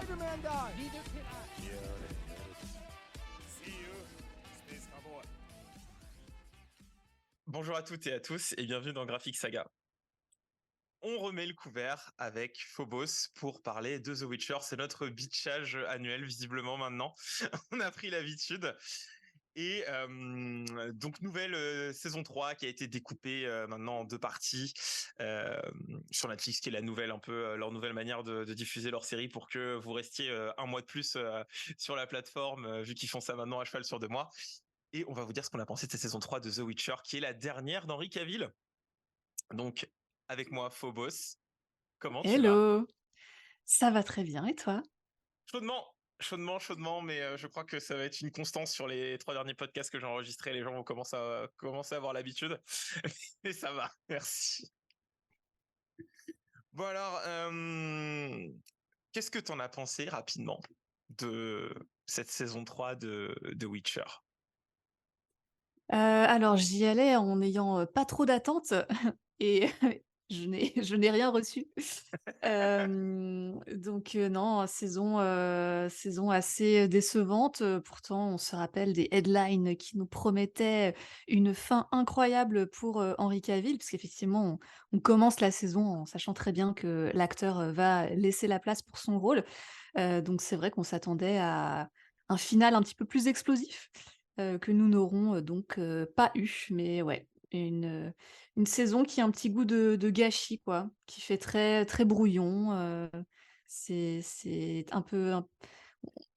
Spider-Man die. Neither can I. See you, Space Cowboy. Bonjour à toutes et à tous et bienvenue dans Graphic Saga. On remet le couvert avec Phobos pour parler de The Witcher. C'est notre bitchage annuel visiblement maintenant. On a pris l'habitude. Et donc nouvelle saison 3 qui a été découpée maintenant en 2 parties sur Netflix, qui est la nouvelle un peu leur nouvelle manière de diffuser leur série pour que vous restiez un mois de plus sur la plateforme vu qu'ils font ça maintenant à cheval sur 2 mois. Et on va vous dire ce qu'on a pensé de cette saison 3 de The Witcher, qui est la dernière d'Henry Cavill. Donc, avec moi, Phobos. Comment tu vas? Hello, ça va très bien et toi? Chaudement, mais je crois que ça va être une constance sur les 3 derniers podcasts que j'ai enregistrés. Les gens vont commencer à avoir l'habitude. Et ça va, merci. Bon alors, qu'est-ce que t'en as pensé rapidement de cette saison 3 de Witcher? Alors j'y allais en n'ayant, pas trop d'attentes et je n'ai rien reçu. Donc non, saison assez décevante, pourtant on se rappelle des headlines qui nous promettaient une fin incroyable pour, Henry Cavill, puisqu'effectivement on commence la saison en sachant très bien que l'acteur, va laisser la place pour son rôle. Donc c'est vrai qu'on s'attendait à un final un petit peu plus explosif, que nous n'aurons, donc pas eu. Mais ouais, une saison qui a un petit goût de gâchis quoi, qui fait très très brouillon, c'est un peu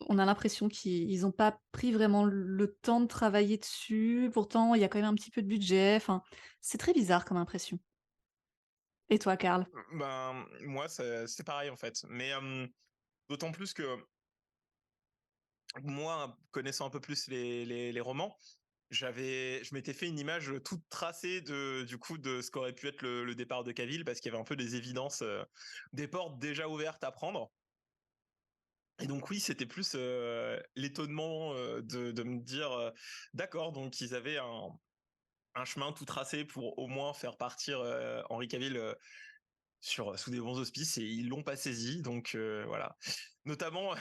on a l'impression qu'ils ont pas pris vraiment le temps de travailler dessus. Pourtant, il y a quand même un petit peu de budget, enfin, c'est très bizarre comme impression. Et toi, Karl? Ben, moi, c'est pareil en fait. Mais d'autant plus que moi, connaissant un peu plus les romans, je m'étais fait une image toute tracée du coup de ce qu'aurait pu être le départ de Cavill, parce qu'il y avait un peu des évidences, des portes déjà ouvertes à prendre. Et donc oui, c'était plus l'étonnement de me dire d'accord, donc ils avaient un chemin tout tracé pour au moins faire partir Henry Cavill sous des bons auspices, et ils l'ont pas saisi. Donc voilà. Notamment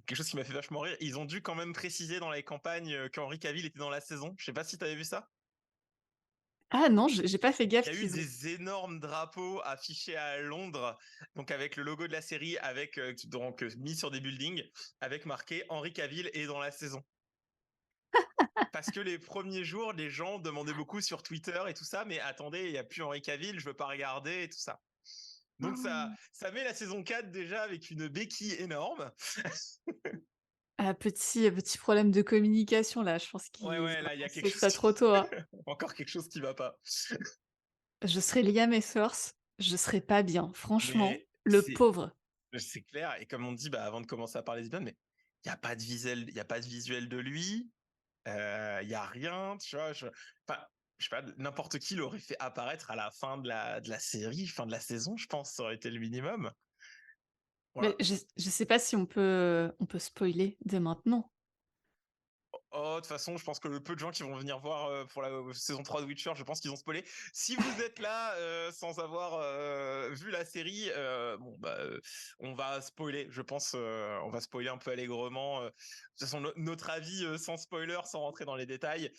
quelque chose qui m'a fait vachement rire, ils ont dû quand même préciser dans les campagnes qu'Henry Cavill était dans la saison. Je sais pas si t'avais vu ça. Ah non, j'ai pas fait Il gaffe y a eu qu'ils ont des énormes drapeaux affichés à Londres, donc avec le logo de la série, avec donc mis sur des buildings, avec marqué Henry Cavill est dans la saison. Parce que les premiers jours, les gens demandaient beaucoup sur Twitter et tout ça, mais attendez, il n'y a plus Henry Cavill, je veux pas regarder et tout ça. Donc ça met la saison 4 déjà avec une béquille énorme. Ah, petit problème de communication là, je pense qu'ils Ouais, ont là, il y a quelque annoncé chose ça trop tôt, hein. encore quelque chose qui va pas. Je serais Liam Hemsworth, je serais pas bien. Franchement, Mais le pauvre. c'est clair. Et comme on dit, bah, avant de commencer à parler d'Isbjörn, mais il n'y a pas de visuel, il y a pas de visuel de lui. Il y a rien, tu vois. Enfin, je sais pas, n'importe qui l'aurait fait apparaître à la fin de la série, fin de la saison, je pense, ça aurait été le minimum. Mais Voilà. je sais pas si on peut spoiler dès maintenant. Oh, de toute façon, je pense que le peu de gens qui vont venir voir pour la saison 3 de Witcher, je pense qu'ils ont spoilé. Si vous êtes là sans avoir vu la série, bon bah on va spoiler, je pense, on va spoiler un peu allègrement. De toute façon, notre avis sans spoiler, sans rentrer dans les détails.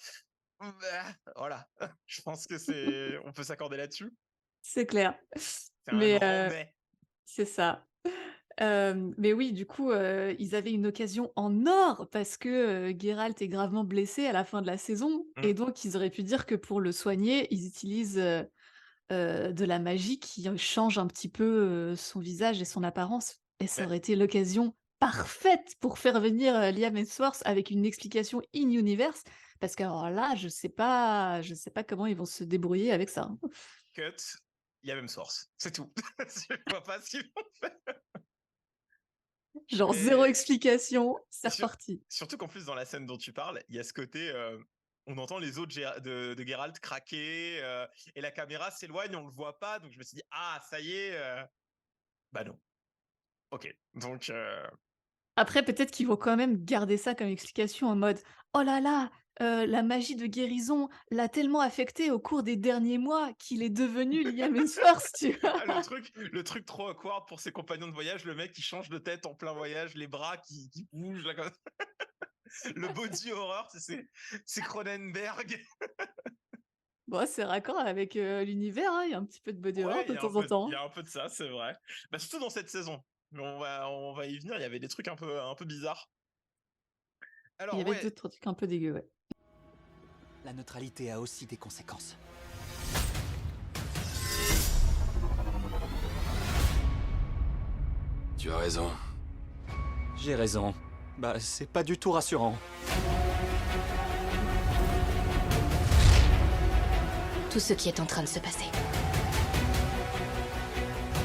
Bah, voilà, je pense que on peut s'accorder là-dessus. C'est clair. C'est un Mais grand mais. c'est ça. Mais oui, du coup, ils avaient une occasion en or parce que, Geralt est gravement blessé à la fin de la saison Mm. et donc ils auraient pu dire que pour le soigner, ils utilisent, de la magie qui, change un petit peu, son visage et son apparence, et ça Mais aurait été l'occasion parfaite pour faire venir, Liam Hemsworth avec une explication in universe, parce que alors là, je sais pas comment ils vont se débrouiller avec ça, hein. cut, il y a même source, c'est tout. Je vois pas ce qu'ils vont faire. Genre zéro Mais explication, c'est Sur- reparti. surtout qu'en plus, dans la scène dont tu parles, il y a ce côté, on entend les autres de Geralt craquer, et la caméra s'éloigne, on le voit pas, donc je me suis dit, ah, ça y est, bah non. Ok, donc, Après peut-être qu'ils vont quand même garder ça comme explication en mode: «Oh là là, la magie de guérison l'a tellement affecté au cours des derniers mois qu'il est devenu Liam Hemsworth, tu vois? Ah, le truc trop awkward pour ses compagnons de voyage, le mec qui change de tête en plein voyage, les bras qui bougent, là, comme le body horror, c'est Cronenberg. Bon, c'est raccord avec, l'univers, hein, il y a un petit peu de body horror Ouais, de temps en temps, il y hein. a un peu de ça, c'est vrai. Bah, surtout dans cette saison. Mais on va y venir, il y avait des trucs un peu bizarres. Il y Alors avait ouais, 2-3 trucs un peu dégueux, ouais. La neutralité a aussi des conséquences. Tu as raison. J'ai raison. Bah, c'est pas du tout rassurant. Tout ce qui est en train de se passer.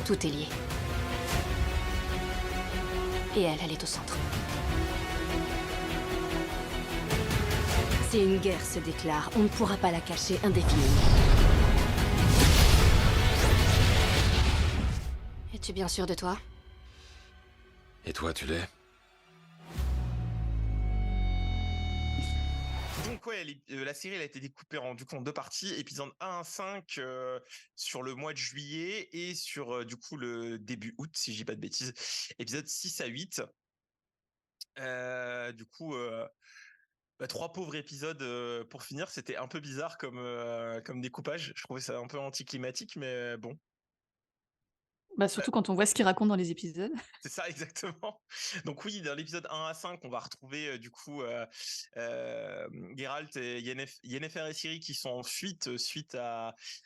Tout est lié. Et elle est au centre. Si une guerre se déclare, on ne pourra pas la cacher indéfiniment. Es-tu bien sûr de toi? Et toi, tu l'es? donc ouais, la série elle a été découpée en, du coup, en deux parties, épisode 1 à 5 sur le mois de juillet et sur du coup le début août, si je dis pas de bêtises, épisode 6 à 8. Du coup, bah, trois pauvres épisodes pour finir, c'était un peu bizarre comme découpage. Je trouvais ça un peu anticlimatique, mais bon. Bah, surtout quand on voit ce qu'il raconte dans les épisodes. C'est ça exactement. Donc oui, dans l'épisode 1 à 5, on va retrouver du coup Geralt et Yennefer et Ciri qui sont en fuite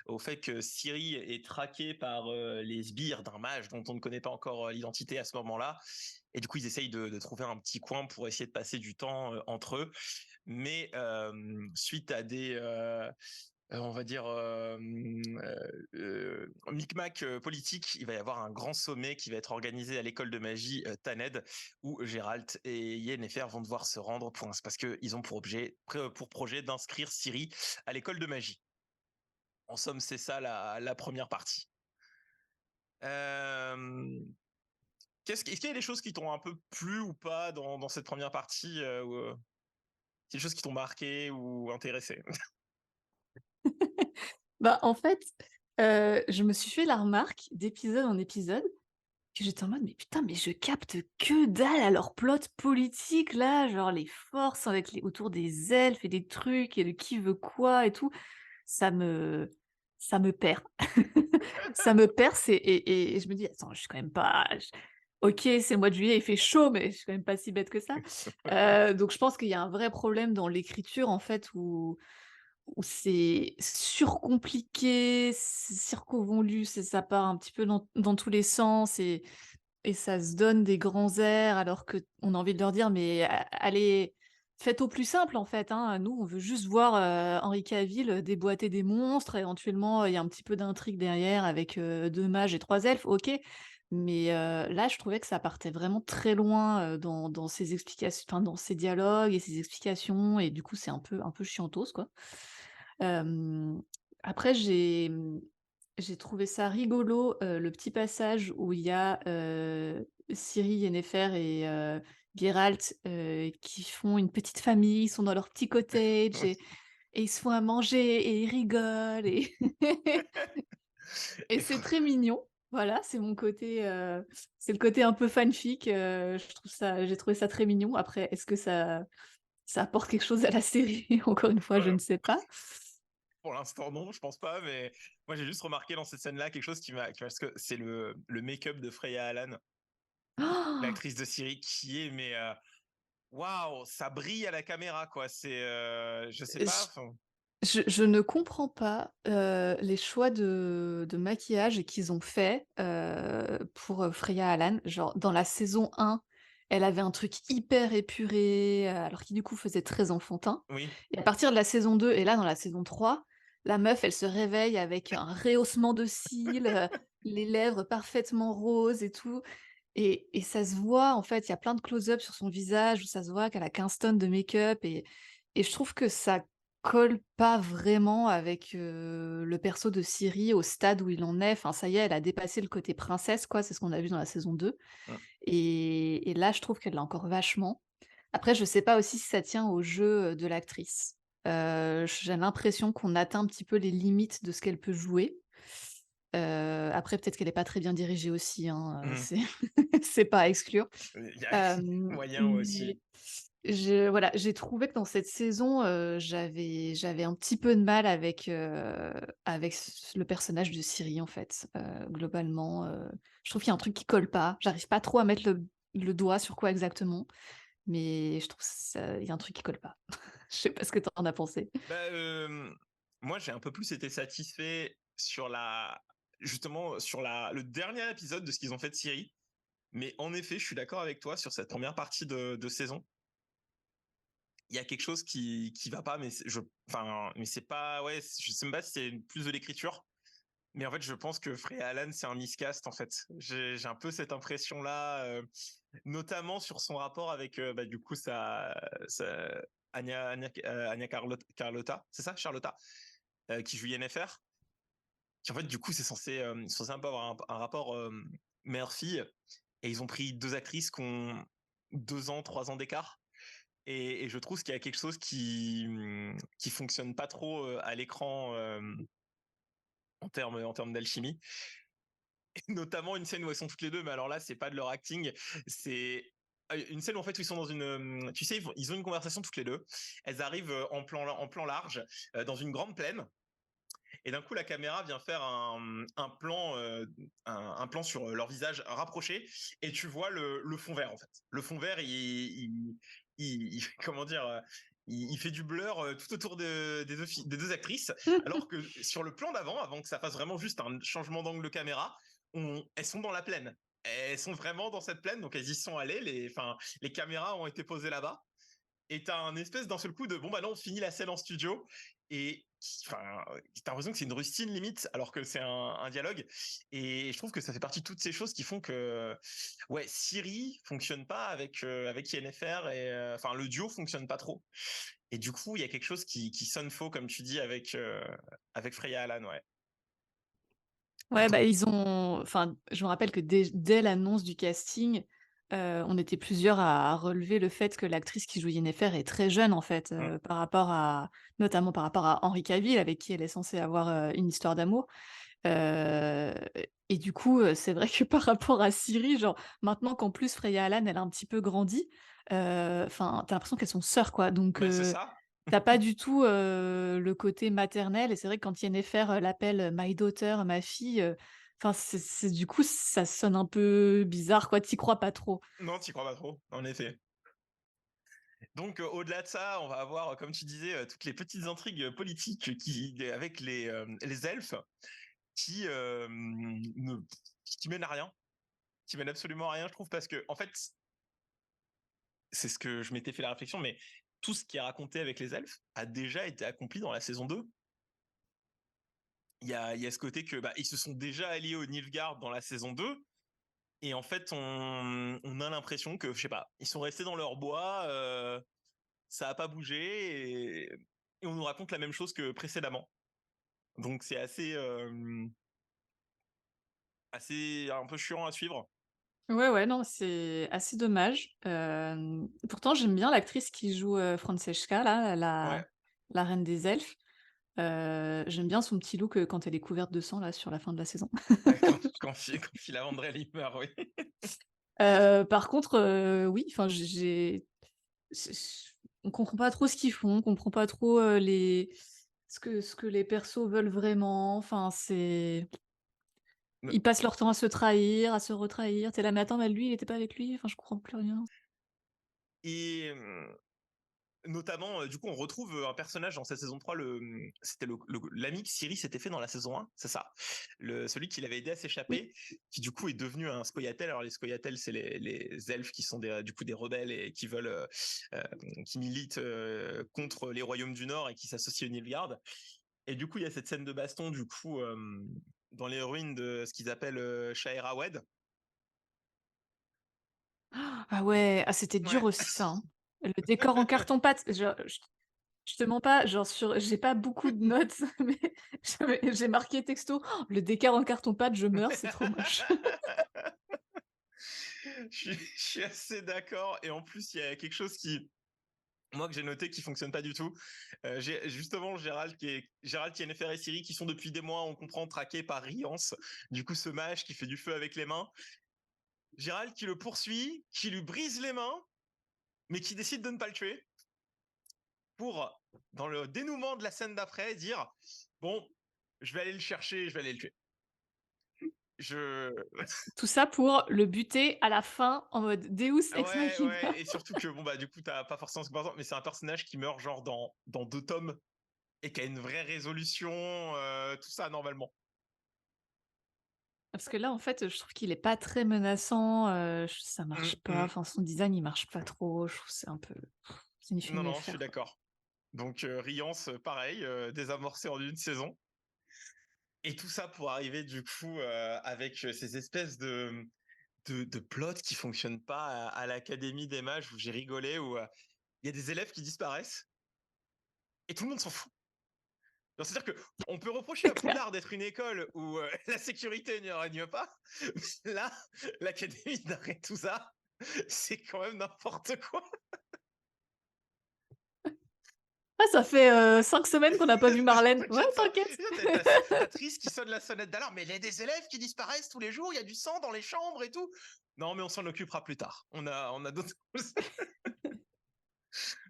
au fait que Ciri est traquée par les sbires d'un mage dont on ne connaît pas encore l'identité à ce moment-là. Et du coup, ils essayent de trouver un petit coin pour essayer de passer du temps entre eux. Mais suite à des on va dire micmac politique, il va y avoir un grand sommet qui va être organisé à l'école de magie Thaned, où Geralt et Yennefer vont devoir se rendre parce que ils ont pour projet d'inscrire Ciri à l'école de magie. En somme, c'est ça la première partie. Est-ce qu'il y a des choses qui t'ont un peu plu ou pas dans cette première partie des choses qui t'ont marqué ou intéressé? Bah, en fait, je me suis fait la remarque d'épisode en épisode que j'étais en mode: «Mais putain, mais je capte que dalle à leur plot politique là, genre les forces avec les autour des elfes et des trucs et de qui veut quoi et tout». Ça me ça me perd. Ça me perd, et je me dis: «Attends, je suis quand même pas OK, c'est le mois de juillet, il fait chaud, mais je suis quand même pas si bête que ça». Donc je pense qu'il y a un vrai problème dans l'écriture en fait où c'est surcompliqué, c'est circonvolu, ça part un petit peu dans tous les sens et ça se donne des grands airs alors qu'on a envie de leur dire: «Mais allez, faites au plus simple en fait, hein. Nous, on veut juste voir, Henri Cavill, déboîter des monstres, éventuellement, il y a un petit peu d'intrigue derrière avec, 2 mages et 3 elfes, OK». Mais, là, je trouvais que ça partait vraiment très loin, dans ses explications, enfin dans ses dialogues et ses explications, et du coup, c'est un peu chiantos, quoi. Hem, Après j'ai trouvé ça rigolo, le petit passage où il y a, Ciri, Yennefer et Geralt, qui font une petite famille, ils sont dans leur petit cottage et ils se font à manger et ils rigolent et et Et c'est très mignon. Voilà, c'est le côté un peu fanfic, j'ai trouvé ça très mignon. Après, est-ce que ça apporte quelque chose à la série? Encore une fois, je ne sais pas. pour l'instant, non, je pense pas, mais moi j'ai juste remarqué dans cette scène-là quelque chose parce que c'est le make-up de Freya Allan, l'actrice de Siri, qui est, mais waouh, ça brille à la caméra, quoi. C'est, je sais pas. Je ne comprends pas, les choix de maquillage qu'ils ont fait, pour, Freya Allan. Genre dans la saison 1, elle avait un truc hyper épuré, alors qui du coup faisait très enfantin, Oui, et à partir de la saison 2 et là dans la saison 3, la meuf elle se réveille avec un rehaussement de cils, les lèvres parfaitement roses et tout, et ça se voit en fait, il y a plein de close-up sur son visage où ça se voit qu'elle a 15 tonnes de make-up, et je trouve que ça colle pas vraiment avec, le perso de Ciri au stade où il en est. Enfin, ça y est, elle a dépassé le côté princesse, quoi, c'est ce qu'on a vu dans la saison 2, mm, et là, je trouve qu'elle l'a encore vachement. Après, je sais pas aussi si ça tient au jeu, de l'actrice. J'ai l'impression qu'on atteint un petit peu les limites de ce qu'elle peut jouer. Après peut-être qu'elle est pas très bien dirigée aussi, hein, Mmh. c'est c'est pas à exclure. Il y a moyen aussi. Mais voilà, j'ai trouvé que dans cette saison, j'avais un petit peu de mal avec le personnage de Ciri, en fait, globalement, je trouve qu'il y a un truc qui colle pas. J'arrive pas trop à mettre le doigt sur quoi exactement, mais je trouve ça il y a un truc qui colle pas. Je sais pas ce que tu en as pensé? Bah, moi, j'ai un peu plus été satisfait sur justement, sur le dernier épisode de ce qu'ils ont fait de Siri. Mais en effet, je suis d'accord avec toi sur cette première partie de saison. Il y a quelque chose qui va pas, mais enfin, mais c'est pas, ouais, je sais même pas si c'est plus de l'écriture. Mais en fait, je pense que Freya Allan, c'est un miscast, en fait. J'ai un peu cette impression-là, notamment sur son rapport avec, bah, du coup, sa Anya Carlotta, c'est ça, Charlotta, qui joue Yennefer. Qui en fait, du coup, c'est censé un peu avoir un rapport mère-fille. Et ils ont pris deux actrices qui ont 2 ans, 3 ans d'écart. Et je trouve qu'il y a quelque chose qui fonctionne pas trop à l'écran en termes d'alchimie. Et notamment une scène où elles sont toutes les deux, mais alors là, c'est pas de leur acting, c'est une scène où en fait où ils sont dans tu sais, ils ont une conversation toutes les deux. Elles arrivent en plan large dans une grande plaine. Et d'un coup, la caméra vient faire un plan, un plan sur leur visage rapproché, et tu vois le fond vert en fait. Le fond vert, comment dire, il fait du blur tout autour des deux actrices, alors que sur le plan d'avant, avant que ça fasse vraiment juste un changement d'angle de caméra, elles sont dans la plaine. Elles sont vraiment dans cette plaine, donc elles y sont allées. Les caméras ont été posées là-bas. Et t'as un espèce d'un seul coup de bon bah non, on finit la scène en studio, et enfin t'as l'impression que c'est une rustine limite alors que c'est un dialogue. Et je trouve que ça fait partie de toutes ces choses qui font que ouais, Siri fonctionne pas avec Yennefer, et enfin le duo fonctionne pas trop. Et du coup il y a quelque chose qui sonne faux, comme tu dis, avec Freya Allan, ouais. Ouais, bah, ils ont enfin, je me rappelle que dès l'annonce du casting, on était plusieurs à relever le fait que l'actrice qui joue Yennefer est très jeune, en fait, Mm. notamment par rapport à Henry Cavill, avec qui elle est censée avoir, une histoire d'amour. Heu et du coup, c'est vrai que par rapport à Ciri, genre, maintenant qu'en plus Freya Allan, elle a un petit peu grandi, enfin, tu l'impression qu'elles sont sœurs, quoi. Donc Bah c'est ça. tu pas du tout, le côté maternel, et c'est vrai que quand Yennefer, l'appelle, «my daughter», ma fille, enfin, c'est du coup, ça sonne un peu bizarre, quoi. Tu crois pas trop. Non, t'y crois pas trop, en effet. Donc, au-delà de ça, on va avoir, comme tu disais, toutes les petites intrigues politiques avec les elfes, qui ne qui mènent à rien, qui mènent absolument à rien, je trouve, parce que en fait, c'est ce que je m'étais fait la réflexion, mais tout ce qui est raconté avec les elfes a déjà été accompli dans la saison 2. Il y a ce côté que bah, ils se sont déjà alliés au Nilfgaard dans la saison 2, et en fait, on a l'impression que, je sais pas, ils sont restés dans leur bois, ça a pas bougé, et on nous raconte la même chose que précédemment. Donc c'est assez un peu chiant à suivre. Ouais, ouais, non, c'est assez dommage. Pourtant, j'aime bien l'actrice qui joue, Francesca, là, Ouais, la reine des elfes. J'aime bien son petit look, quand elle est couverte de sang, là, sur la fin de la saison. quand Filavandrel il meurt, oui. Par contre, oui, enfin, j'ai on comprend pas trop ce qu'ils font, on comprend pas trop, ce que les persos veulent vraiment, enfin, ils passent leur temps à se trahir, à se retrahir. Tu là: «Mais attends, mais lui, il était pas avec lui?» Enfin, je comprends plus rien. Et notamment, du coup, on retrouve un personnage dans cette saison 3, c'était l'ami que Ciri s'était fait dans la saison 1, c'est ça. Celui qui l'avait aidé à Oui. s'échapper, qui du coup est devenu un Scoia'tael. Alors les Scoia'tael, c'est les elfes qui sont du coup des rebelles, et qui veulent, qui militent contre les royaumes du Nord, et qui s'associent au Nilfgaard. Et du coup, il y a cette scène de baston, du coup, dans les ruines de ce qu'ils appellent Shahir Awed. Ah ouais, ah c'était dur Ouais. aussi ça, hein. Le décor en carton-pâte, je te mens pas, genre j'ai pas beaucoup de notes, mais j'ai marqué texto: «Oh, le décor en carton-pâte, je meurs, c'est trop moche». Je suis assez d'accord. Et en plus, il y a quelque chose moi, que j'ai noté qui fonctionne pas du tout. J'ai justement Gérald, Yennefer et Ciri qui sont depuis des mois, on comprend, traqués par Riance. Du coup, ce mage qui fait du feu avec les mains. Gérald qui le poursuit, qui lui brise les mains, mais qui décide de ne pas le tuer. Pour, dans le dénouement de la scène d'après, dire bon, je vais aller le chercher, je vais aller le tuer. Tout ça pour le buter à la fin en mode Deus ex Ouais, machina. ouais, et surtout que bon bah du coup t'as pas forcément ce que mais c'est un personnage qui meurt genre dans 2 tomes et qui a une vraie résolution, tout ça normalement. Parce que là, en fait, je trouve qu'il est pas très menaçant, ça Mm, marche pas, mm. enfin son design, il marche pas trop, je trouve que c'est un peu c'est ni fait Non ni à non, je suis faire, quoi. d'accord. Donc Riance, pareil, désamorcé en une saison. Et tout ça pour arriver du coup avec ces espèces de plots qui fonctionnent pas à l'Académie des Mages où j'ai rigolé, où il y a des élèves qui disparaissent et tout le monde s'en fout. Donc, c'est-à-dire que on peut reprocher C'est à clair. Poudlard d'être une école où la sécurité ne règne pas. Mais là, l'Académie d'Aretusa, c'est quand même n'importe quoi. Ah, ça fait 5 semaines qu'on n'a pas vu Marlène. Ouais, t'inquiète. T'as Triss qui sonne la sonnette d'alarme, mais il y a des élèves qui disparaissent tous les jours, il y a du sang dans les chambres et tout. Non, mais on s'en occupera plus tard. On a d'autres choses.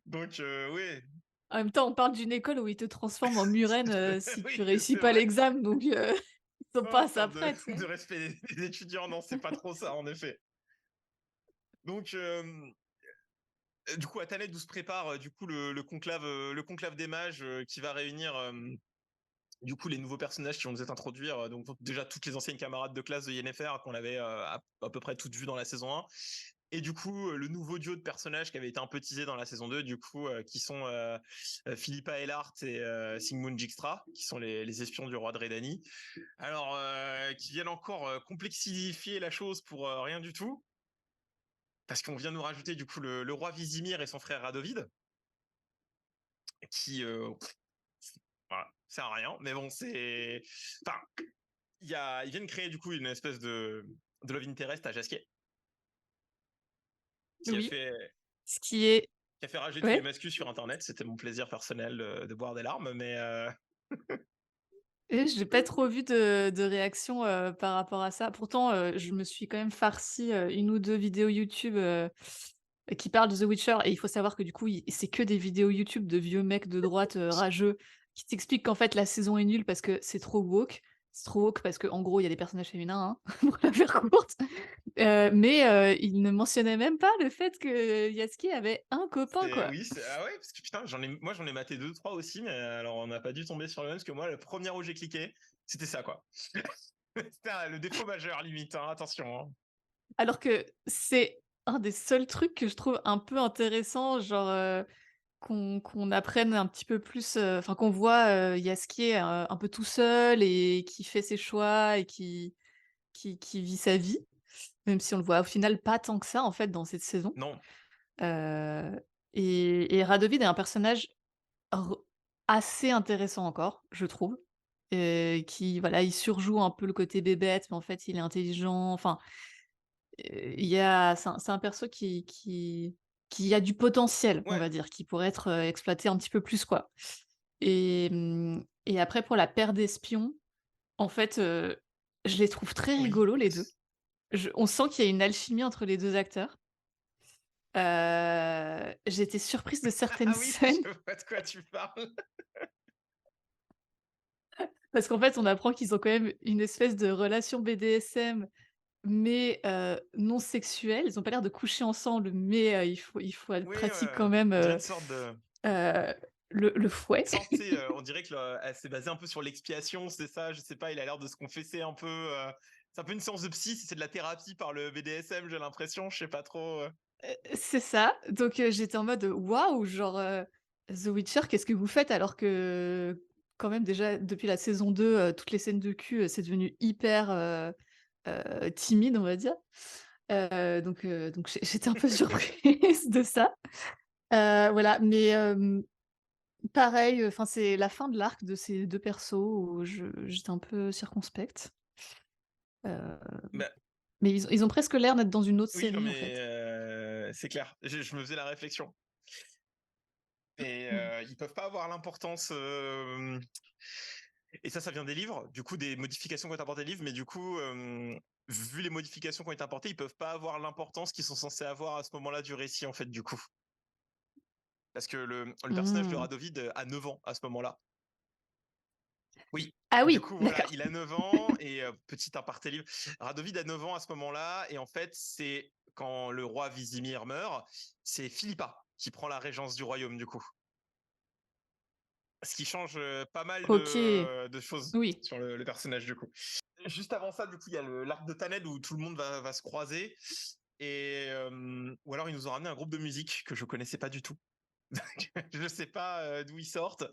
Donc, oui. En même temps, on parle d'une école où ils te transforment en murène si tu Oui, réussis c'est pas vrai. l'examen, donc ils sont Non, pas en à ça termes près, tu de sais. respect des étudiants, non, c'est pas trop ça, en effet. Donc, du coup, Athanet, d'où se prépare du coup le conclave des mages qui va réunir du coup les nouveaux personnages qui vont nous être introduits. Donc déjà toutes les anciennes camarades de classe de Yennefer qu'on avait à peu près toutes vues dans la saison 1. Et du coup, le nouveau duo de personnages qui avait été un peu teasé dans la saison 2, du coup, qui sont Philippa Eilhart et Sigmund Dijkstra, qui sont les espions du roi de Redani. Alors, qui viennent encore complexifier la chose pour rien du tout. Parce qu'on vient nous rajouter du coup le roi Vizimir et son frère Radovid, qui voilà, c'est à rien, mais bon, c'est. Enfin, ils viennent créer du coup une espèce de love interest à Jasquier, qui a Oui, fait ce qui est qui a fait rager tous les ouais. mascus sur Internet. C'était mon plaisir personnel de boire des larmes, mais Et j'ai pas trop vu de réaction, par rapport à ça. Pourtant, je me suis quand même farci, 1 ou 2 vidéos YouTube, qui parlent de The Witcher et il faut savoir que du coup, i c'est que des vidéos YouTube de vieux mecs de droite, rageux qui t'expliquent qu'en fait la saison est nulle parce que c'est trop woke. C'est trop woke parce qu'en gros, il y a des personnages féminins, hein, pour la faire courte. Mais ils ne mentionnaient même pas le fait que Yasuke avait un copain, quoi. oui, ah ouais, parce que putain, moi j'en ai maté 2, 3 aussi, mais alors on n'a pas dû tomber sur le même, parce que moi, la première où j'ai cliqué, c'était ça, quoi. C'était le défaut majeur, limite, hein, attention. Hein. Alors que c'est un des seuls trucs que je trouve un peu intéressant, genre, qu'on apprenne un petit peu plus, enfin qu'on voit, Yasuke, un peu tout seul et qui fait ses choix et qui vit sa vie, même si on le voit au final pas tant que ça en fait dans cette saison. Non, Heu et Radovid est un personnage r assez intéressant encore, je trouve, qui voilà, il surjoue un peu le côté bébête, mais en fait il est intelligent, enfin, il y a c'est un perso qui a du potentiel, on ouais, va dire, qui pourrait être, exploité un petit peu plus, quoi. Et après pour la paire d'espions, en fait, je les trouve très oui. rigolos les 2. On sent qu'il y a une alchimie entre les 2 acteurs. J'ai été surprise de certaines Ah oui, scènes je vois de quoi tu parles. parce qu'en fait, on apprend qu'ils ont quand même une espèce de relation BDSM, mais non sexuelle. Ils ont pas l'air de coucher ensemble, mais il faut elle Oui, pratique quand même, on dirait une sorte de. heu, le fouet. Sorte, tu sais, on dirait que elle s'est basée un peu sur l'expiation, c'est ça, je sais pas, il a l'air de se confesser un peu. C'est un peu une séance de psy, c'est de la thérapie par le BDSM, j'ai l'impression, je sais pas trop. C'est ça, donc j'étais en mode: «Waouh!» genre, The Witcher, qu'est-ce que vous faites? Alors que, quand même, déjà, depuis la saison 2, toutes les scènes de cul, c'est devenu hyper, timide, on va dire. Donc j'étais un peu surprise de ça. Voilà, mais pareil, enfin, c'est la fin de l'arc de ces 2 persos où j'étais un peu circonspecte. Heu, Bah, Mais ils ont presque l'air d'être dans une autre Oui, non, série, en mais fait. c'est clair. Je me faisais la réflexion. Et Mmh. ils peuvent pas avoir l'importance. Et ça vient des livres, du coup, des modifications qui ont été apportées des livres, mais du coup, vu les modifications qui ont été apportées, ils peuvent pas avoir l'importance qu'ils sont censés avoir à ce moment-là du récit, en fait, du coup. Parce que le personnage de Mmh. Radovid a 9 ans à ce moment-là. Oui. Ah Du oui, coup, voilà, d'accord. il a 9 ans et petit aparté livre. Radovid a 9 ans à ce moment-là et en fait, c'est quand le roi Vizimir meurt, c'est Philippa qui prend la régence du royaume du coup. Ce qui change pas mal OK. de choses Oui. sur le personnage du coup. Juste avant ça, du coup, il y a l'arc de Taned où tout le monde va se croiser et ou alors ils nous ont ramené un groupe de musique que je connaissais pas du tout. Je sais pas d'où ils sortent.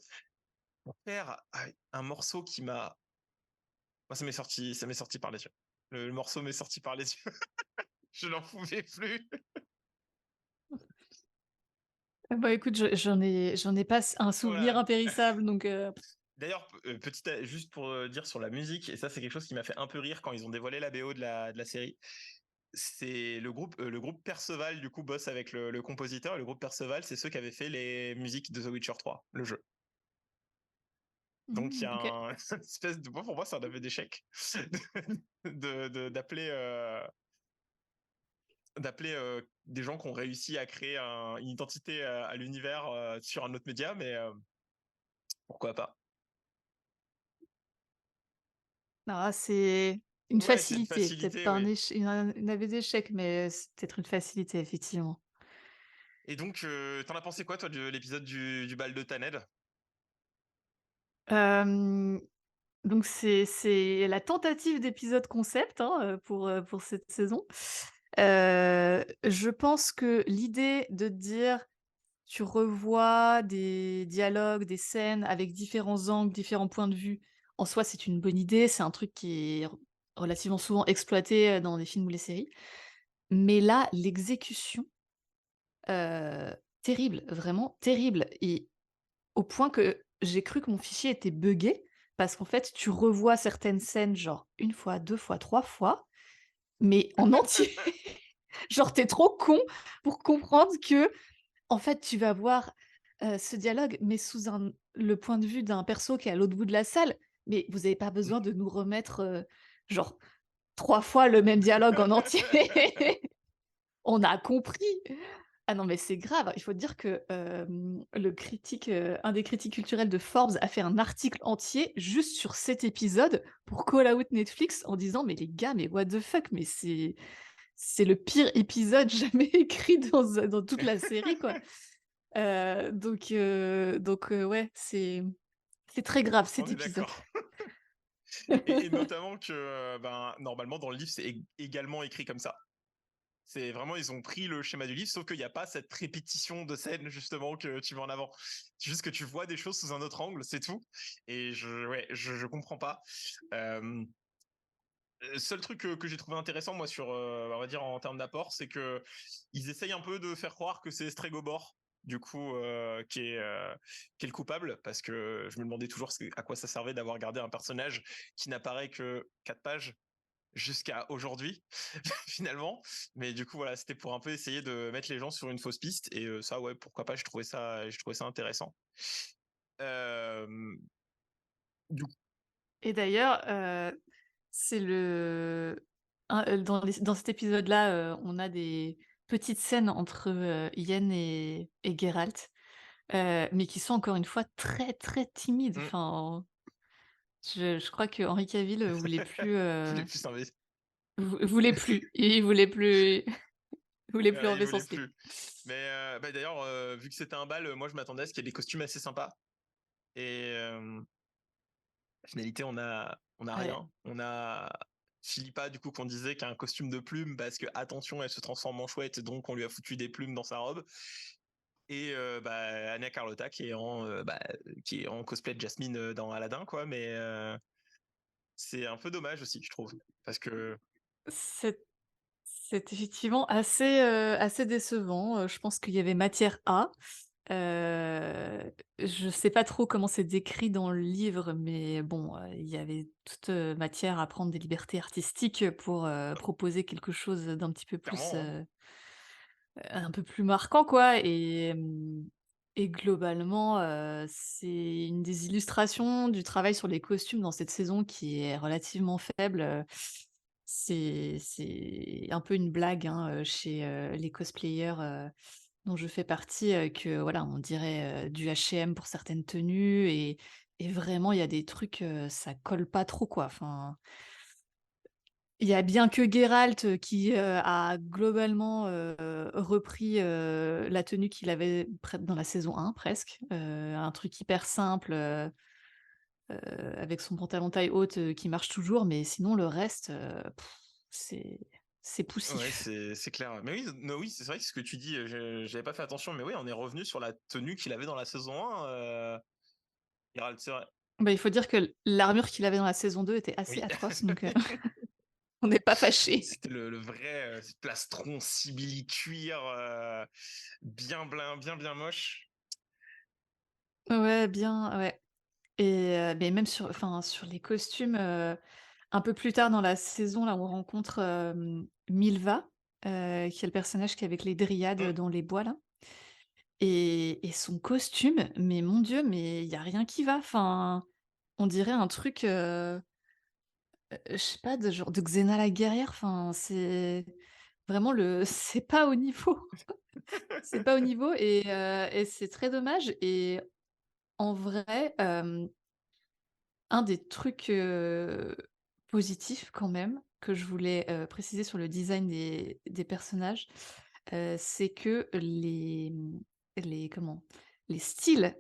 Mon père a un morceau qui m'a Moi, ça m'est sorti par les yeux. Le morceau m'est sorti par les yeux. Je n'en pouvais plus. Ah bah, écoute, j'en ai pas un souvenir Voilà. impérissable, donc D'ailleurs, juste pour dire sur la musique, et ça, c'est quelque chose qui m'a fait un peu rire quand ils ont dévoilé la BO de la série. C'est le groupe Perceval, du coup, bosse avec le compositeur. Et le groupe Perceval, c'est ceux qui avaient fait les musiques de The Witcher 3, le jeu. Donc, il y a OK. une espèce de. Moi, pour moi, c'est un aveu d'échec d'appeler des gens qui ont réussi à créer une identité à l'univers sur un autre média, mais pourquoi pas. Ah, c'est une Ouais, c'est une facilité, peut-être facilité, pas oui. un aveu d'échec, mais c'est peut-être une facilité, effectivement. Et donc, t'en as pensé quoi, toi, de l'épisode du bal de Taned? Hem, donc c'est la tentative d'épisode concept, hein, pour cette saison. Je pense que l'idée de dire: tu revois des dialogues, des scènes avec différents angles, différents points de vue, en soi, c'est une bonne idée. C'est un truc qui est relativement souvent exploité, dans les films ou les séries. Mais là, l'exécution, terrible, vraiment terrible et au point que j'ai cru que mon fichier était buggé parce qu'en fait, tu revois certaines scènes, genre une fois, 2 fois, 3 fois, mais en entier. Genre, t'es trop con pour comprendre que en fait, tu vas voir, ce dialogue, mais sous le point de vue d'un perso qui est à l'autre bout de la salle. Mais vous avez pas besoin de nous remettre, genre 3 fois le même dialogue en entier. On a compris. Ah non, mais c'est grave. Il faut dire que, le critique, un des critiques culturels de Forbes a fait un article entier juste sur cet épisode pour call out Netflix en disant: «Mais les gars, mais what the fuck? Mais c'est le pire épisode jamais écrit dans toute la série, quoi». Ouais, c'est très grave On cet est épisode. d'accord. Et notamment que, ben, normalement, dans le livre, c'est également écrit comme ça. C'est vraiment, ils ont pris le schéma du livre, sauf qu'il n'y a pas cette répétition de scènes, justement, que tu mets en avant. C'est juste que tu vois des choses sous un autre angle, c'est tout. Et ouais, je comprends pas. Euh, Seul truc que j'ai trouvé intéressant, moi, sur, on va dire, en termes d'apport, c'est que ils essayent un peu de faire croire que c'est Stregobor, du coup, qui est le coupable, parce que je me demandais toujours à quoi ça servait d'avoir gardé un personnage qui n'apparaît que 4 pages jusqu'à aujourd'hui, finalement. Mais du coup, voilà, c'était pour un peu essayer de mettre les gens sur une fausse piste, et ça, ouais, pourquoi pas, je trouvais ça intéressant. Euh, du coup, Et d'ailleurs, c'est dans cet épisode-là, on a des petites scènes entre, Yen et Geralt, mais qui sont encore une fois très, très timides. hmm, Enfin, je crois que Henry Cavill, voulait plus, je voulais plus s'investir. voulait plus. Il voulait plus il voulait plus Voilà, il enlever son voulait slip. plus. Mais bah, d'ailleurs, vu que c'était un bal, moi je m'attendais à ce qu'il y ait des costumes assez sympas. Et finalité, on a Ouais. rien. On a Philippa, du coup, qu'on disait qui a un costume de plume parce que, attention, elle se transforme en chouette, donc on lui a foutu des plumes dans sa robe. Et bah, Anna Carlotta qui est en cosplay de Jasmine dans Aladdin, quoi. Mais c'est un peu dommage aussi, je trouve. Parce que. C'est c'est effectivement assez, assez décevant, je pense qu'il y avait matière à. Je sais pas trop comment c'est décrit dans le livre, mais bon, il y avait toute, matière à prendre des libertés artistiques pour, proposer quelque chose d'un petit peu plus, Clairement, hein. un peu plus marquant quoi et globalement, c'est une des illustrations du travail sur les costumes dans cette saison qui est relativement faible, c'est un peu une blague, hein, chez, les cosplayers, dont je fais partie, que voilà, on dirait, du H&M pour certaines tenues et vraiment il y a des trucs, ça colle pas trop quoi. Enfin, il y a bien que Geralt, qui, a globalement, repris, la tenue qu'il avait dans la saison 1 presque, un truc hyper simple, avec son pantalon taille haute, qui marche toujours, mais sinon le reste, c'est c'est Ouais, poussif. c'est clair. Mais oui, no, oui, c'est vrai que ce que tu dis, j'avais pas fait attention, mais oui, on est revenu sur la tenue qu'il avait dans la saison 1. Geralt, c'est vrai. Bah, il faut dire que l'armure qu'il avait dans la saison 2 était assez Oui. atroce, donc on n'est pas fâchés. C'était le vrai plastron simili-cuir, bien moche. Ouais, bien, ouais et mais même sur enfin, sur les costumes, un peu plus tard dans la saison, là, on rencontre, Milva, qui est le personnage qui est avec les dryades, Mm. dans les bois, là et son costume, mais mon Dieu, mais il y a rien qui va. Enfin, on dirait un truc, je sais pas, de genre de Xena la guerrière, enfin, c'est vraiment le c'est pas au niveau. C'est pas au niveau et c'est très dommage et en vrai, un des trucs, positifs quand même, que je voulais, préciser sur le design des personnages, c'est que les comment? Les styles,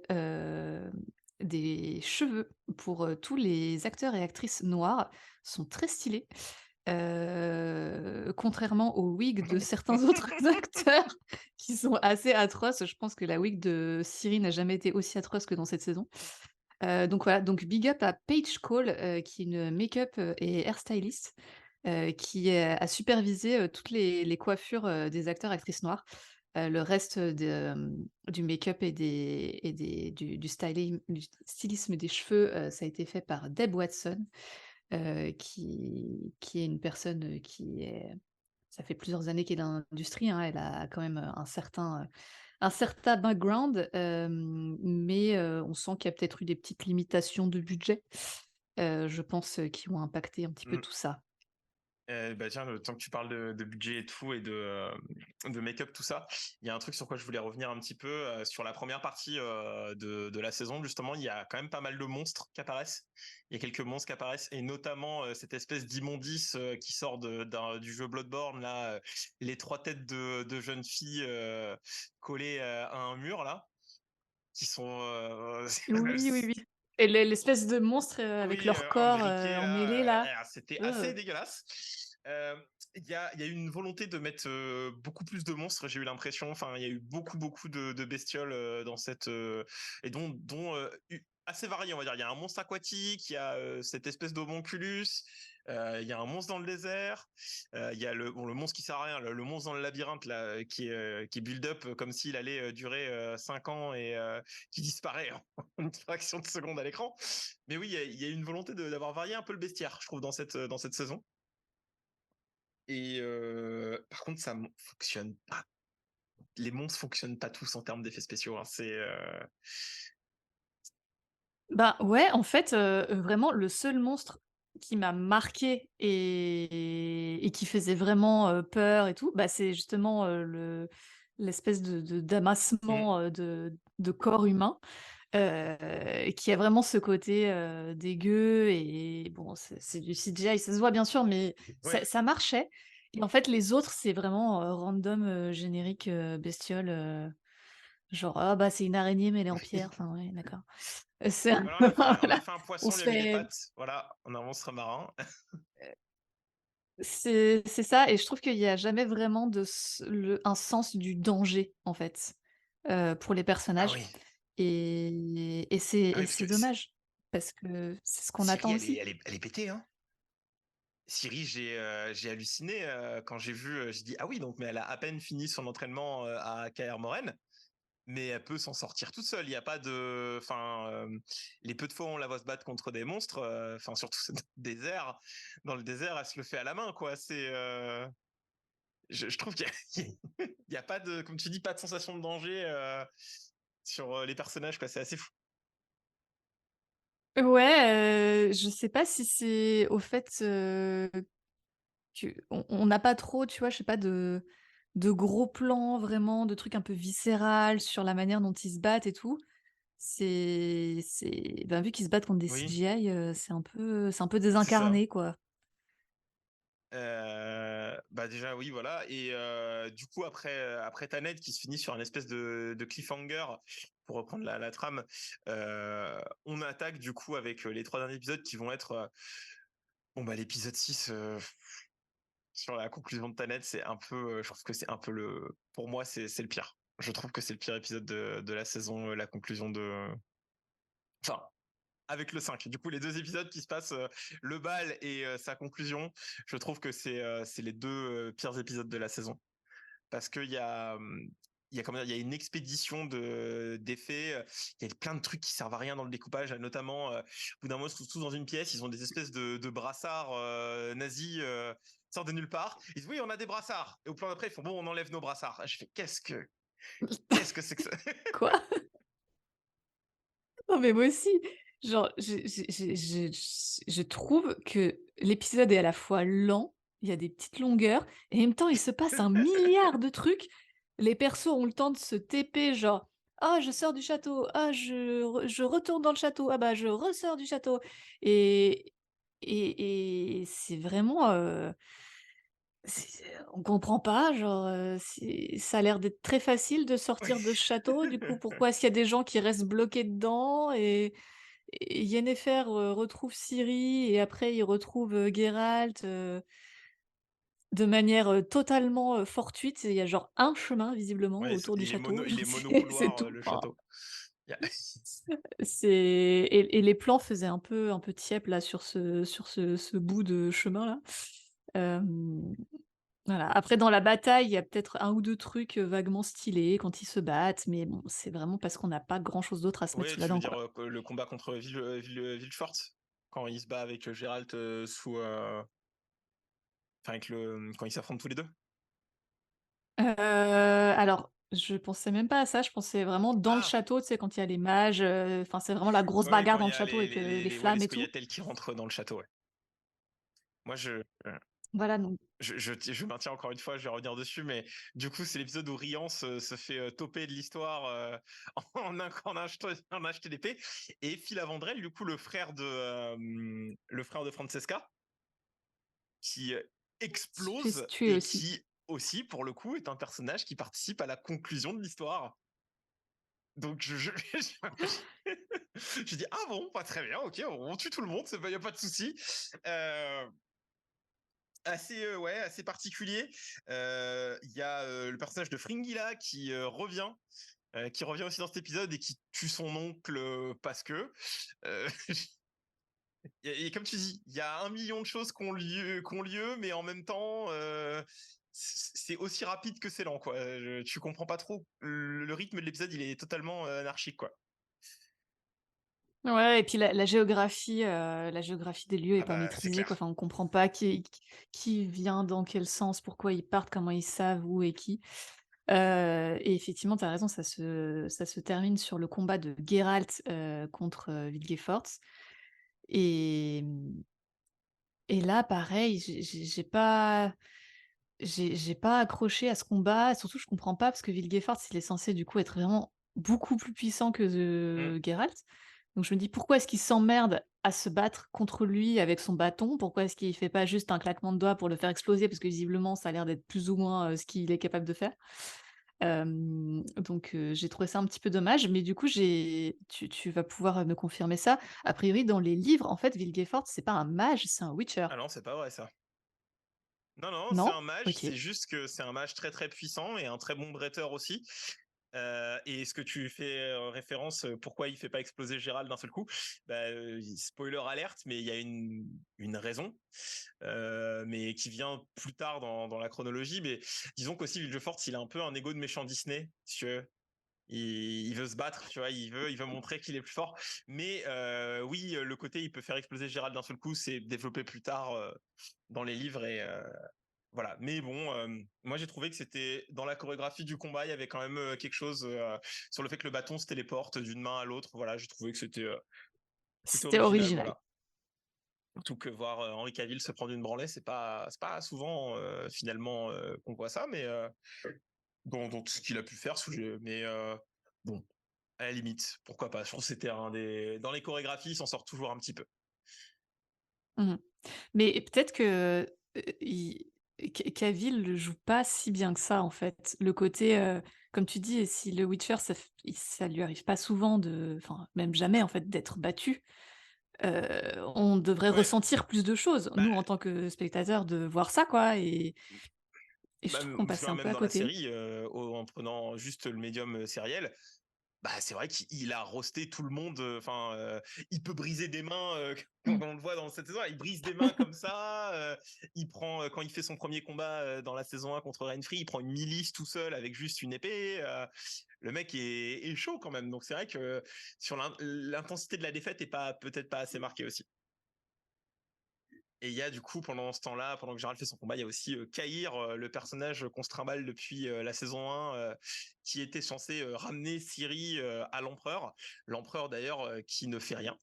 des cheveux pour, tous les acteurs et actrices noirs sont très stylés. Contrairement aux wigs de certains autres acteurs qui sont assez atroces. Je pense que la wig de Ciri n'a jamais été aussi atroce que dans cette saison. Donc voilà, donc big up à Paige Cole, qui est une make-up, et hairstylist, qui, a supervisé, toutes les coiffures, des acteurs, actrices noirs. Le reste du make-up et du stylisme des cheveux, ça a été fait par Deb Watson, qui est une personne, qui est ça fait plusieurs années qu'elle est dans l'industrie, hein. Elle a quand même, un certain background, mais on sent qu'il y a peut-être eu des petites limitations de budget, je pense, qui ont impacté un petit peu Mm. tout ça. Bah tiens, le temps que tu parles de budget et tout et de make-up, tout ça, il y a un truc sur quoi je voulais revenir un petit peu. Sur la première partie de la saison, justement, il y a quand même pas mal de monstres qui apparaissent. Il y a quelques monstres qui apparaissent, et notamment cette espèce d'immondice qui sort du jeu Bloodborne, là, les trois têtes de jeunes filles collées à un mur, là, qui sont... Oui, oui, oui et l'espèce de monstre, avec Oui, leur corps, imbriqué emmêlé là, là. c'était assez Heu, dégueulasse. Il y a eu une volonté de mettre beaucoup plus de monstres, j'ai eu l'impression. Enfin, il y a eu beaucoup de bestioles dans cette et dont assez variées, on va dire. Il y a un monstre aquatique, il y a cette espèce d'homonculus, il y a un monstre dans le désert, il y a le monstre qui sert à rien, le monstre dans le labyrinthe là, qui est build up comme s'il allait durer 5 ans et qui disparaît en une fraction de seconde à l'écran. Mais oui, il y a une volonté d'avoir varié un peu le bestiaire, je trouve, dans cette saison. Et par contre, fonctionne pas. Les monstres fonctionnent pas tous en termes d'effets spéciaux, hein. Bah, ouais, en fait, vraiment le seul monstre qui m'a marqué et qui faisait vraiment, peur et tout, bah, c'est justement, l'espèce de Mm. d'amassement, de corps humain. Qui a vraiment ce côté, dégueu et bon, c'est du CGI, ça se voit bien sûr, mais Ouais. ça marchait et en fait, les autres, c'est vraiment, random, générique, bestiole, genre: «Ah bah, c'est une araignée, mais elle est en pierre». Enfin, ouais, d'accord. C'est un Voilà, on a voilà, fait un on poisson, on se lui a mis des fait pattes. Voilà, on a un monstre marin. c'est ça et je trouve qu'il y a jamais vraiment un sens du danger, en fait, pour les Ah personnages oui. Ah oui, et parce c'est que dommage parce que c'est ce qu'on attend Siri, elle est, aussi. elle est, elle est pétée, hein. Siri, j'ai halluciné quand j'ai vu, j'ai dit ah oui, donc mais elle a à peine fini son entraînement à Kaer Morhen. mais elle peut s'en sortir toute seule. Il y a pas de, enfin, les peu de fois où on la voit se battre contre des monstres, enfin surtout dans le désert, elle se le fait à la main, quoi. Je trouve qu'il y a, il y a pas de, comme tu dis, pas de sensation de danger sur les personnages, quoi. C'est assez fou. Ouais, je sais pas si c'est au fait, qu'on n'a pas trop, tu vois, je sais pas, de gros plans vraiment, de trucs un peu viscéral sur la manière dont ils se battent et tout. Ben, vu qu'ils se battent contre des Oui. CGI, c'est un peu C'est ça. désincarné, quoi. Bah déjà oui voilà et du coup après Tanet qui se finit sur une espèce de cliffhanger pour reprendre la trame, on attaque du coup avec les 3 derniers épisodes qui vont être bon bah l'épisode 6 sur la conclusion de Tanet, c'est un peu je trouve que c'est un peu le, pour moi c'est le pire. Je trouve que c'est le pire épisode de la saison, la conclusion de, enfin, avec le 5. Du coup, les 2 épisodes qui se passent, le bal et sa conclusion, je trouve que c'est les 2 pires épisodes de la saison. Parce qu'il y a, comment dire, il y a une expédition d'effets, il y a plein de trucs qui servent à rien dans le découpage, notamment, au bout d'un moment, ils se trouvent tous dans une pièce, ils ont des espèces de brassards nazis, sortent de nulle part. Ils disent oui, on a des brassards. Et au plan d'après, ils font bon, on enlève nos brassards. Je fais qu'est-ce que c'est que ça? Quoi? Non, mais moi aussi, genre, je trouve que l'épisode est à la fois lent, il y a des petites longueurs, et en même temps, il se passe un milliard de trucs. Les persos ont le temps de se TP, genre, ah, je sors du château, ah, je retourne dans le château, ah bah, je ressors du château. Et, et c'est vraiment. On comprend pas, genre, ça a l'air d'être très facile de Oui. sortir de ce château. Du coup, pourquoi est-ce qu'il y a des gens qui restent bloqués dedans? Et Yennefer retrouve Ciri et après il retrouve Geralt de manière totalement fortuite. Il y a genre un chemin visiblement Ouais, autour du château. il est C'est monocouloir, tout. le Enfin, château. Il y a- et les plans faisaient un peu tiep là sur ce bout de chemin là. Euh, Voilà. Après, dans la bataille, il y a peut-être un ou deux trucs vaguement stylés quand ils se battent, mais bon, c'est vraiment parce qu'on n'a pas grand-chose d'autre à se mettre Ouais, sous la tu veux dent, dire quoi. que le combat contre Villefort, quand il se bat avec Géralt sous, enfin avec le, quand ils s'affrontent tous les deux. Alors, je pensais même pas à ça, je pensais vraiment dans le Ah, château, tu sais, quand il y a les mages, enfin, c'est vraiment la grosse oui, bagarre quand il dans y le a château avec les ouais, les flammes et tout. scoia'taels qui rentrent dans le château. Ouais. Moi, Voilà, donc. je maintiens encore une fois, je vais revenir dessus, mais du coup, c'est l'épisode où Rian se fait toper de l'histoire en acheté d'épée, et Phil Avandrel, du coup, le frère de Francesca, qui Se fait explose tuer et aussi. qui aussi, pour le coup, est un personnage qui participe à la conclusion de l'histoire. Donc je dis ah bon, pas très bien, ok, on tue tout le monde, il y a pas de souci. Euh, assez ouais, assez particulier. Il y a le personnage de Fringilla qui revient aussi dans cet épisode et qui tue son oncle parce que. Euh, et comme tu dis, il y a 1 million de choses qui ont lieu, mais en même temps, c'est aussi rapide que c'est lent, quoi. Tu comprends pas trop. Le rythme de l'épisode, il est totalement anarchique, quoi. Ouais, et puis la géographie des lieux est Ah pas bah, c'est maîtrisée, quoi. clair. Enfin, on comprend pas qui vient dans quel sens, pourquoi ils partent, comment ils savent où et qui. Et effectivement, tu as raison, ça se termine sur le combat de Geralt contre Vilgefortz. Et, et là, pareil, j'ai pas accroché à ce combat. Surtout, je comprends pas parce que Vilgefortz, il est censé du coup être vraiment beaucoup plus puissant que Hmm. Geralt. Donc je me dis pourquoi est-ce qu'il s'emmerde à se battre contre lui avec son bâton? Pourquoi est-ce qu'il fait pas juste un claquement de doigts pour le faire exploser? Parce que visiblement, ça a l'air d'être plus ou moins ce qu'il est capable de faire. Donc j'ai trouvé ça un petit peu dommage, mais du coup, tu vas pouvoir me confirmer ça. A priori, dans les livres, en fait, Vilgefortz, c'est pas un mage, c'est un Witcher. Ah non, c'est pas vrai ça. Non, non, c'est un Non? mage, Ok. c'est juste que c'est un mage très très puissant et un très bon bretteur aussi. Et ce que tu fais référence, pourquoi il fait pas exploser Gérald d'un seul coup, bah, spoiler alerte, mais il y a une raison, mais qui vient plus tard dans la chronologie. Mais disons qu'aussi Villefort, il a un peu un ego de méchant Disney, si tu veux. il veut se battre, tu vois, il veut montrer qu'il est plus fort. Mais oui, le côté il peut faire exploser Gérald d'un seul coup, c'est développé plus tard dans les livres et voilà. Mais bon, moi j'ai trouvé que c'était dans la chorégraphie du combat, il y avait quand même quelque chose sur le fait que le bâton se téléporte d'une main à l'autre. Voilà, j'ai trouvé que c'était C'était original, original. voilà. Surtout que voir Henri Cavill se prendre une branlée, c'est pas souvent finalement qu'on voit ça, mais dans tout ce qu'il a pu faire mais bon, à la limite, pourquoi pas. Je trouve que c'était dans les chorégraphies, il s'en sort toujours un petit peu. Mmh. Mais peut-être que, il Cavill le joue pas si bien que ça, en fait. Le côté, comme tu dis, si le Witcher, ça lui arrive pas souvent enfin, même jamais, en fait, d'être battu, on devrait Ouais, ressentir plus de choses, bah, nous, en tant que spectateurs, de voir ça, quoi et je bah, trouve qu'on passait enfin, un peu même à dans la côté. série, en prenant juste le médium sériel, bah, c'est vrai qu'il a roasté tout le monde. Enfin, il peut briser des mains, Mmh. quand on le voit dans cette saison. Il brise des mains comme ça. Il prend quand il fait son premier combat dans la saison 1 contre Renfri, il prend une milice tout seul avec juste une épée. Le mec est chaud quand même. Donc c'est vrai que sur l'intensité de la défaite est pas peut-être pas assez marquée aussi. Et il y a du coup pendant ce temps-là, pendant que Gérald fait son combat, il y a aussi Kahir, le personnage qu'on se trimballe depuis la saison 1, qui était censé ramener Ciri à l'empereur. L'empereur d'ailleurs qui ne fait rien,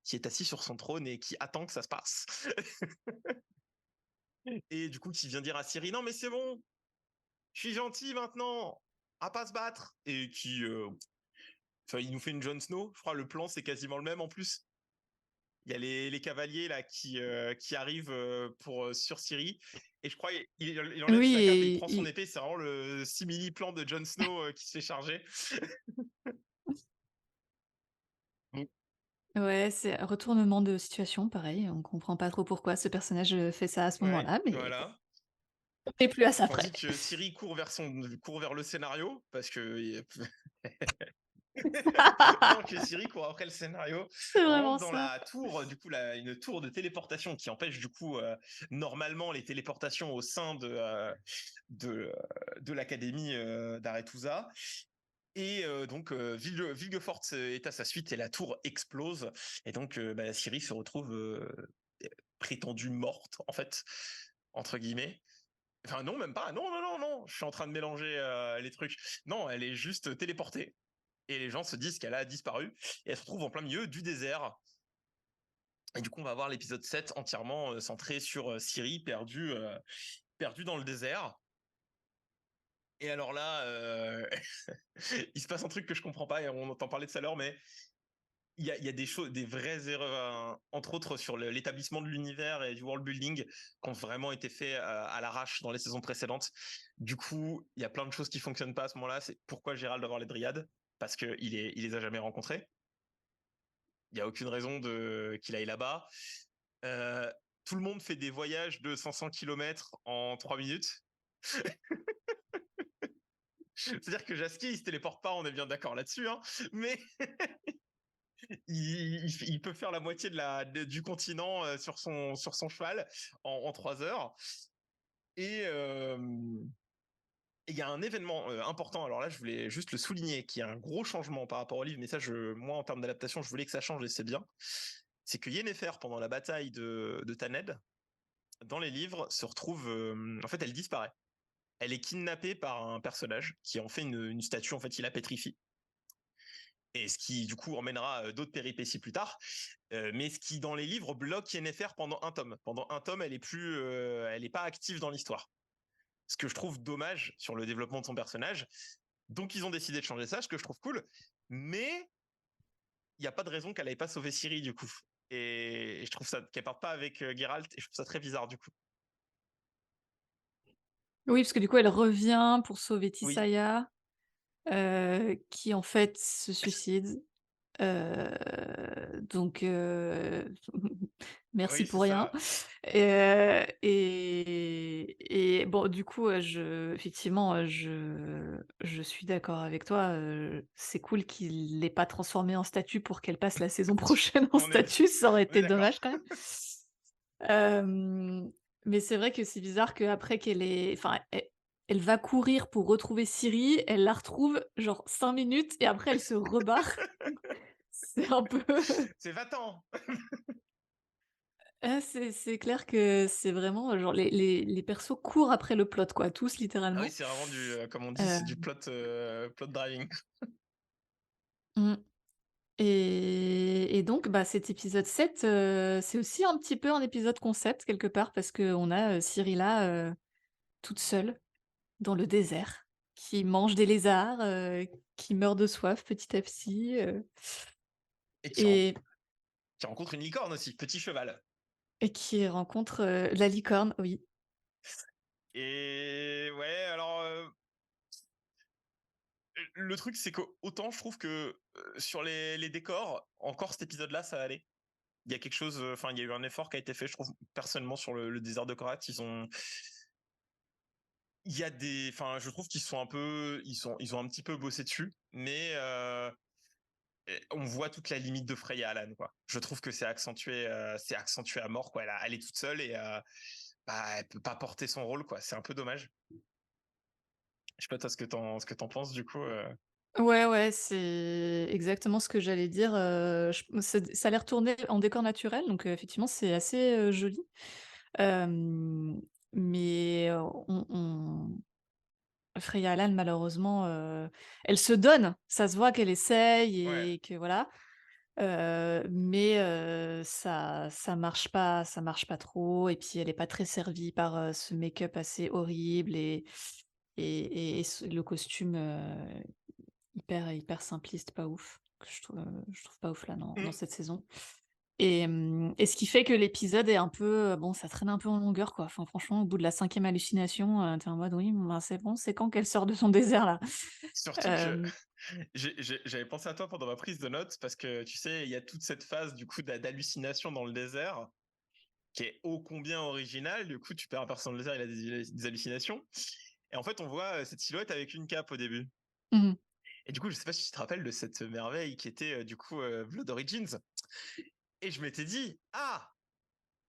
qui est assis sur son trône et qui attend que ça se passe. Et du coup qui vient dire à Ciri non mais c'est bon, je suis gentil maintenant, à pas se battre. Et qui, enfin il nous fait une Jon Snow. Je crois le plan c'est quasiment le même en plus. Il y a les cavaliers là qui arrivent pour sur Ciri et je crois il enlève Oui sa cape et il et prend son épée. C'est vraiment le simili plan de Jon Snow qui se fait charger. Mm. ouais, c'est un retournement de situation, pareil, on comprend pas trop pourquoi ce personnage, fait ça à ce Ouais, moment-là, mais bon, voilà. on n'est plus à ça près. Tandis que Ciri court vers le scénario parce que pendant que Ciri court après le scénario, C'est vraiment rentre dans ça. la tour, du coup une tour de téléportation qui empêche du coup normalement les téléportations au sein de, de l'académie d'Aretusa. Et donc Vilgefortz est à sa suite et la tour explose. Et donc Ciri se retrouve prétendue morte, en fait, entre guillemets. Enfin non, même pas. Non, non, non, non. Je suis en train de mélanger les trucs. Non, elle est juste téléportée. Et les gens se disent qu'elle a disparu. Et elle se retrouve en plein milieu du désert. Et du coup, on va voir l'épisode 7 entièrement centré sur Ciri perdue dans le désert. Et alors là, il se passe un truc que je comprends pas et on entend parler de ça à l'heure, mais il y a des choses, des vraies erreurs, entre autres sur l'établissement de l'univers et du world building, qui ont vraiment été faits à l'arrache dans les saisons précédentes. Du coup, il y a plein de choses qui fonctionnent pas à ce moment-là. C'est pourquoi Gérald doit avoir les dryades, parce que il les a jamais rencontrés. Il y a aucune raison qu'il aille là-bas. Euh, Tout le monde fait des voyages de 500 km en 3 minutes. C'est-à-dire que Jaski, il se téléporte pas, on est bien d'accord là-dessus, hein, mais il peut faire la moitié du continent sur son cheval en 3 heures. Et il y a un événement important, alors là je voulais juste le souligner, qui est un gros changement par rapport au livre, mais ça, moi en termes d'adaptation, je voulais que ça change et c'est bien. C'est que Yennefer, pendant la bataille de Thanedd, dans les livres, se retrouve... en fait, elle disparaît. Elle est kidnappée par un personnage qui en fait une statue, en fait, il la pétrifie. Et ce qui, du coup, emmènera d'autres péripéties plus tard. Mais ce qui, dans les livres, bloque Yennefer pendant un tome. Pendant un tome, elle est pas active dans l'histoire. Ce que je trouve dommage sur le développement de son personnage. Donc, ils ont décidé de changer ça, ce que je trouve cool. Mais il n'y a pas de raison qu'elle n'aille pas sauver Ciri, du coup. Et je trouve ça qu'elle parte pas avec Geralt, et je trouve ça très bizarre, du coup. Oui, parce que du coup, elle revient pour sauver Oui, Tissaia, qui en fait se suicide. Donc merci oui, c'est pour rien. ça. Et bon, du coup, effectivement, je suis d'accord avec toi, c'est cool qu'il l'ait pas transformée en statue pour qu'elle passe la saison prochaine en On est, statue, ça aurait on est été d'accord. dommage quand même. Mais c'est vrai que c'est bizarre qu'après qu'elle ait enfin, elle va courir pour retrouver Ciri, elle la retrouve genre 5 minutes et après elle se rebarre. C'est un peu C'est va-t'en. c'est clair que c'est vraiment, genre les persos courent après le plot quoi, tous Ah oui, littéralement. c'est vraiment du, comme on dit, c'est du Heu, plot driving. mmh et donc bah, cet épisode 7, c'est aussi un petit peu un épisode concept quelque part parce qu'on a, Ciri là, toute seule dans le désert, qui mange des lézards, qui meurt de soif petit à petit, Et et qui rencontre une licorne aussi, petit cheval. qui rencontre, la licorne, oui. Et ouais, alors, le truc, c'est que autant je trouve que sur les décors, encore cet épisode-là, ça allait. Il y a quelque chose, enfin, il y a eu un effort qui a été fait, je trouve, personnellement, sur le désert de Korat. Il y a des, enfin, je trouve qu'ils sont un peu, ils ont un petit peu bossé dessus, mais on voit toute la limite de Freya Allan, quoi. Je trouve que c'est accentué à mort, quoi. Elle est toute seule et bah, elle peut pas porter son rôle, quoi. C'est un peu dommage. Je sais pas toi ce que t'en penses du coup. Ouais, ouais, c'est exactement ce que j'allais dire, j ça a l'air tourné en décor naturel, donc effectivement, c'est assez, joli. Hem, mais on Freya Allan malheureusement, elle se donne, ça se voit qu'elle essaye Ouais. et que voilà, mais ça marche pas trop et puis elle est pas très servie par, ce make-up assez horrible et le costume, hyper simpliste, pas ouf, que je trouve pas ouf là dans Mm. cette saison et ce qui fait que l'épisode est un peu, bon ça traîne un peu en longueur quoi. Enfin franchement au bout de la 5e hallucination, tu en mode: «Oui, ben, c'est bon, c'est quand qu'elle sort de son désert là?» Surtout que Hem, j'avais pensé à toi pendant ma prise de notes parce que tu sais, il y a toute cette phase du coup d'hallucination dans le désert qui est ô combien originale. Du coup, tu perds un personnage dans le désert, il a des hallucinations. Et en fait, on voit cette silhouette avec une cape au début. mmh Et du coup, je sais pas si tu te rappelles de cette merveille qui était du coup Blood Origins. Et je m'étais dit, ah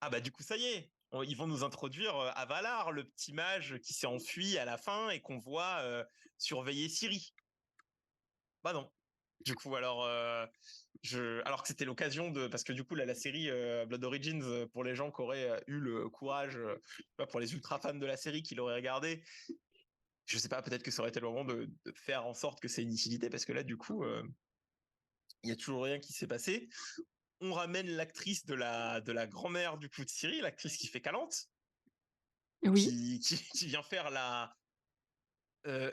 bah du coup ça y est, ils vont nous introduire à Valar, le petit mage qui s'est enfui à la fin et qu'on voit surveiller Ciri. Bah non. Du coup alors alors que c'était l'occasion de, parce que du coup là la série Blood Origins, pour les gens qui auraient eu le courage, pour les ultra fans de la série qui l'auraient regardé, je sais pas, peut-être que ça aurait été le moment de faire en sorte que c'est une utilité, parce que là du coup il y a toujours rien qui s'est passé. On ramène l'actrice de la grand-mère du coup de Ciri, l'actrice qui fait Calante, Oui. qui vient faire la,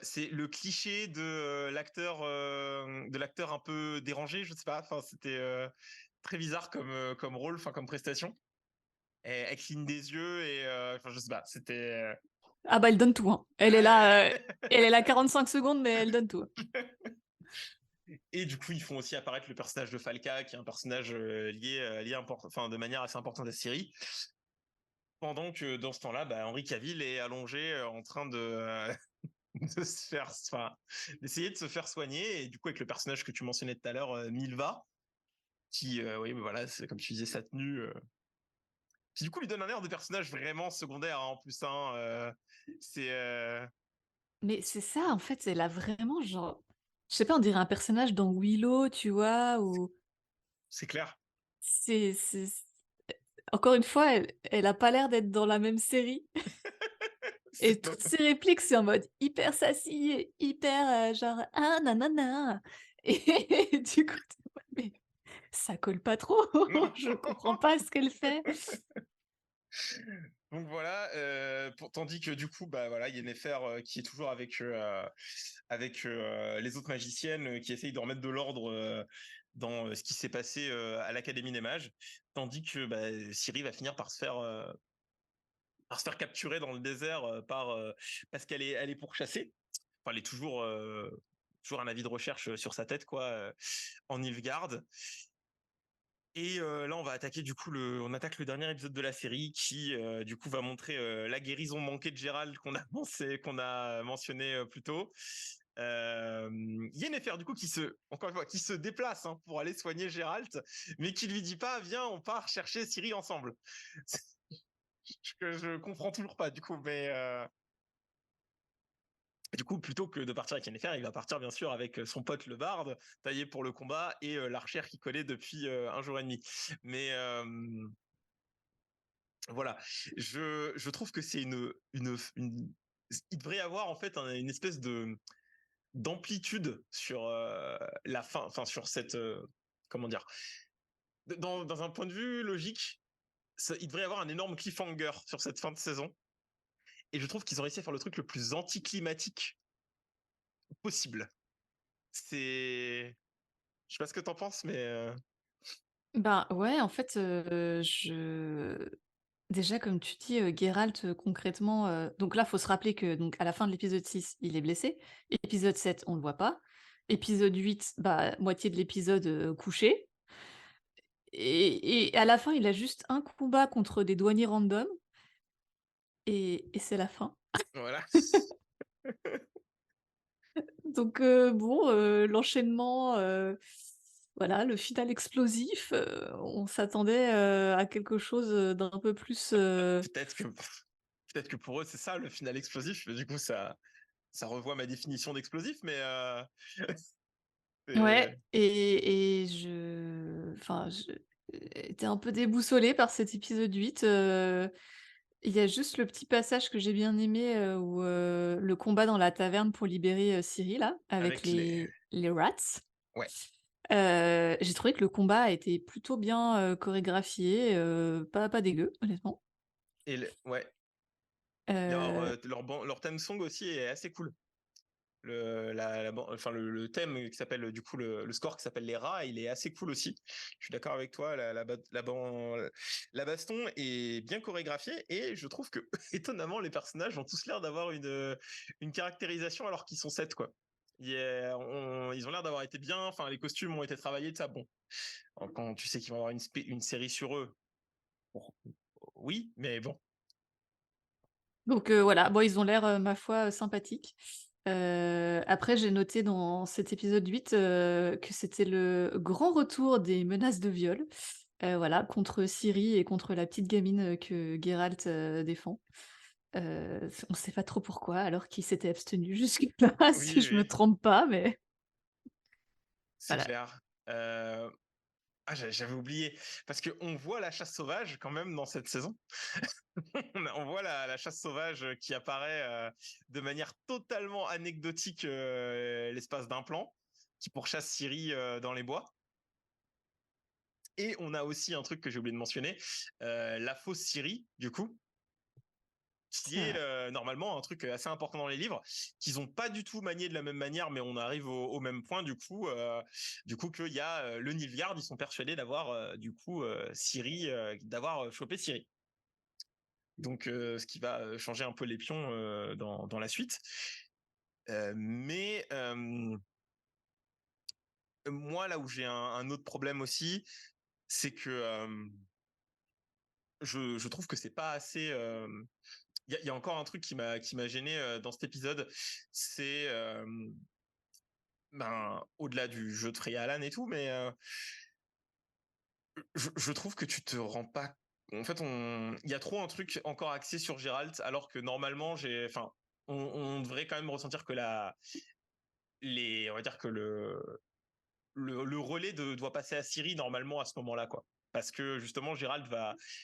c'est le cliché de l'acteur un peu dérangé, je sais pas. Enfin, c'était très bizarre comme rôle, enfin comme prestation. Et elle cligne des yeux et enfin je sais pas. C'était Ah bah, elle donne tout, hein. Elle est là 45 secondes, mais elle donne tout. et du coup ils font aussi apparaître le personnage de Falca, qui est un personnage enfin de manière assez importante à Ciri. Pendant que dans ce temps-là, bah, Henry Cavill est allongé en train de de se faire, enfin, d'essayer de se faire soigner, et du coup avec le personnage que tu mentionnais tout à l'heure, Milva, qui, oui, bah, voilà, c'est comme tu disais, sa tenue, qui du coup lui donne un air de personnage vraiment secondaire, hein, en plus, hein, c'est, Mais c'est ça, en fait, elle a vraiment genre je sais pas, on dirait un personnage dans Willow, tu vois? Ou c'est clair. c'est encore une fois, elle a pas l'air d'être dans la même série et C'est toutes ses répliques, c'est en mode hyper sassy, et hyper, genre: «Ah nanana» et du coup, tu es en mode: «Mais ça colle pas trop, Non. je comprends pas ce qu'elle fait». Donc voilà, tandis que du coup, bah voilà, Yennefer qui est toujours avec les autres magiciennes, qui essayent de remettre de l'ordre dans ce qui s'est passé à l'Académie des Mages, tandis que bah, Ciri va finir par se faire capturer dans le désert parce elle est pourchassée. Enfin, elle est toujours un avis de recherche sur sa tête, quoi, en Nilfgaard. Et là, on va attaquer du coup on attaque le dernier épisode de la série qui du coup va montrer la guérison manquée de Gérald qu'on a mentionné plus tôt. Yennefer du coup encore une fois, qui se déplace, hein, pour aller soigner Gérald, mais qui lui dit pas viens, on part chercher Ciri ensemble. Que je comprends toujours pas du coup, mais Du coup, plutôt que de partir avec Yennefer, il va partir bien sûr avec son pote le barde, taillé pour le combat, et l'archère qui collait depuis un jour et demi. Mais voilà, je trouve que c'est il devrait y avoir en fait une espèce de d'amplitude sur la fin, enfin sur cette comment dire, dans un point de vue logique, il devrait y avoir un énorme cliffhanger sur cette fin de saison. Et je trouve qu'ils ont réussi à faire le truc le plus anticlimatique possible. C'est, je sais pas ce que t'en penses, mais Ben, ouais, en fait, je déjà, comme tu dis, Geralt, concrètement, donc là, faut se rappeler que, donc à la fin de l'épisode 6, il est blessé. Épisode 7, on le voit pas. Épisode 8, bah, moitié de l'épisode, couché. Et à la fin, il a juste un combat contre des douaniers random et c'est la fin. voilà. Donc bon, l'enchaînement, voilà, le final explosif, on s'attendait, à quelque chose, d'un peu plus, Peut-être que peut-être que pour eux c'est ça le final explosif. Mais du coup ça revoit ma définition d'explosif, mais ouais, c'est- et enfin, j'étais un peu déboussolée par cet épisode 8. Il y a juste le petit passage que j'ai bien aimé, où, le combat dans la taverne pour libérer, Ciri là, avec avec les, les rats. ouais, J'ai trouvé que le combat a été plutôt bien, chorégraphié, pas dégueu, honnêtement. ouais. Et alors, Heu, leur theme song aussi est assez cool. Enfin le thème qui s'appelle du coup le score qui s'appelle les rats, il est assez cool aussi. Je suis d'accord avec toi, la baston est bien chorégraphiée et je trouve que étonnamment les personnages ont tous l'air d'avoir une caractérisation alors qu'ils sont 7 quoi. Ils ont l'air d'avoir été bien, enfin les costumes ont été travaillés de ça. Bon, quand tu sais qu'ils vont avoir une série sur eux, bon, oui, mais bon. donc voilà, bon, ils ont l'air, ma foi, sympathiques. Après, j'ai noté dans cet épisode 8, que c'était le grand retour des menaces de viol, voilà, contre Ciri et contre la petite gamine, que Geralt, défend. On sait pas trop pourquoi, alors qu'il s'était abstenu jusque-là, si Oui, je me oui, trompe pas, mais c'est voilà. clair. Ah, j'avais oublié. Parce qu'on voit la chasse sauvage quand même dans cette saison. On voit la chasse sauvage qui apparaît de manière totalement anecdotique l'espace d'un plan, qui pourchasse Ciri dans les bois. Et on a aussi un truc que j'ai oublié de mentionner, la fausse Ciri, du coup, qui C'est est vrai. normalement un truc assez important dans les livres, qu'ils ont pas du tout manié de la même manière, mais on arrive au même point du coup qu'il y a le Nilfgaard, ils sont persuadés d'avoir Ciri, d'avoir chopé Ciri. Donc ce qui va changer un peu les pions dans la suite. Mais moi là où j'ai un autre problème aussi, c'est que je trouve que c'est pas assez. Il y a encore un truc qui m'a gêné dans cet épisode, c'est ben au-delà du jeu de Freya Allan et tout, mais je trouve que tu te rends pas. En fait, il y a trop un truc encore axé sur Geralt, alors que normalement, enfin, on devrait quand même ressentir que on va dire que le relais doit passer à Ciri normalement à ce moment-là, quoi. Parce que justement, Gérald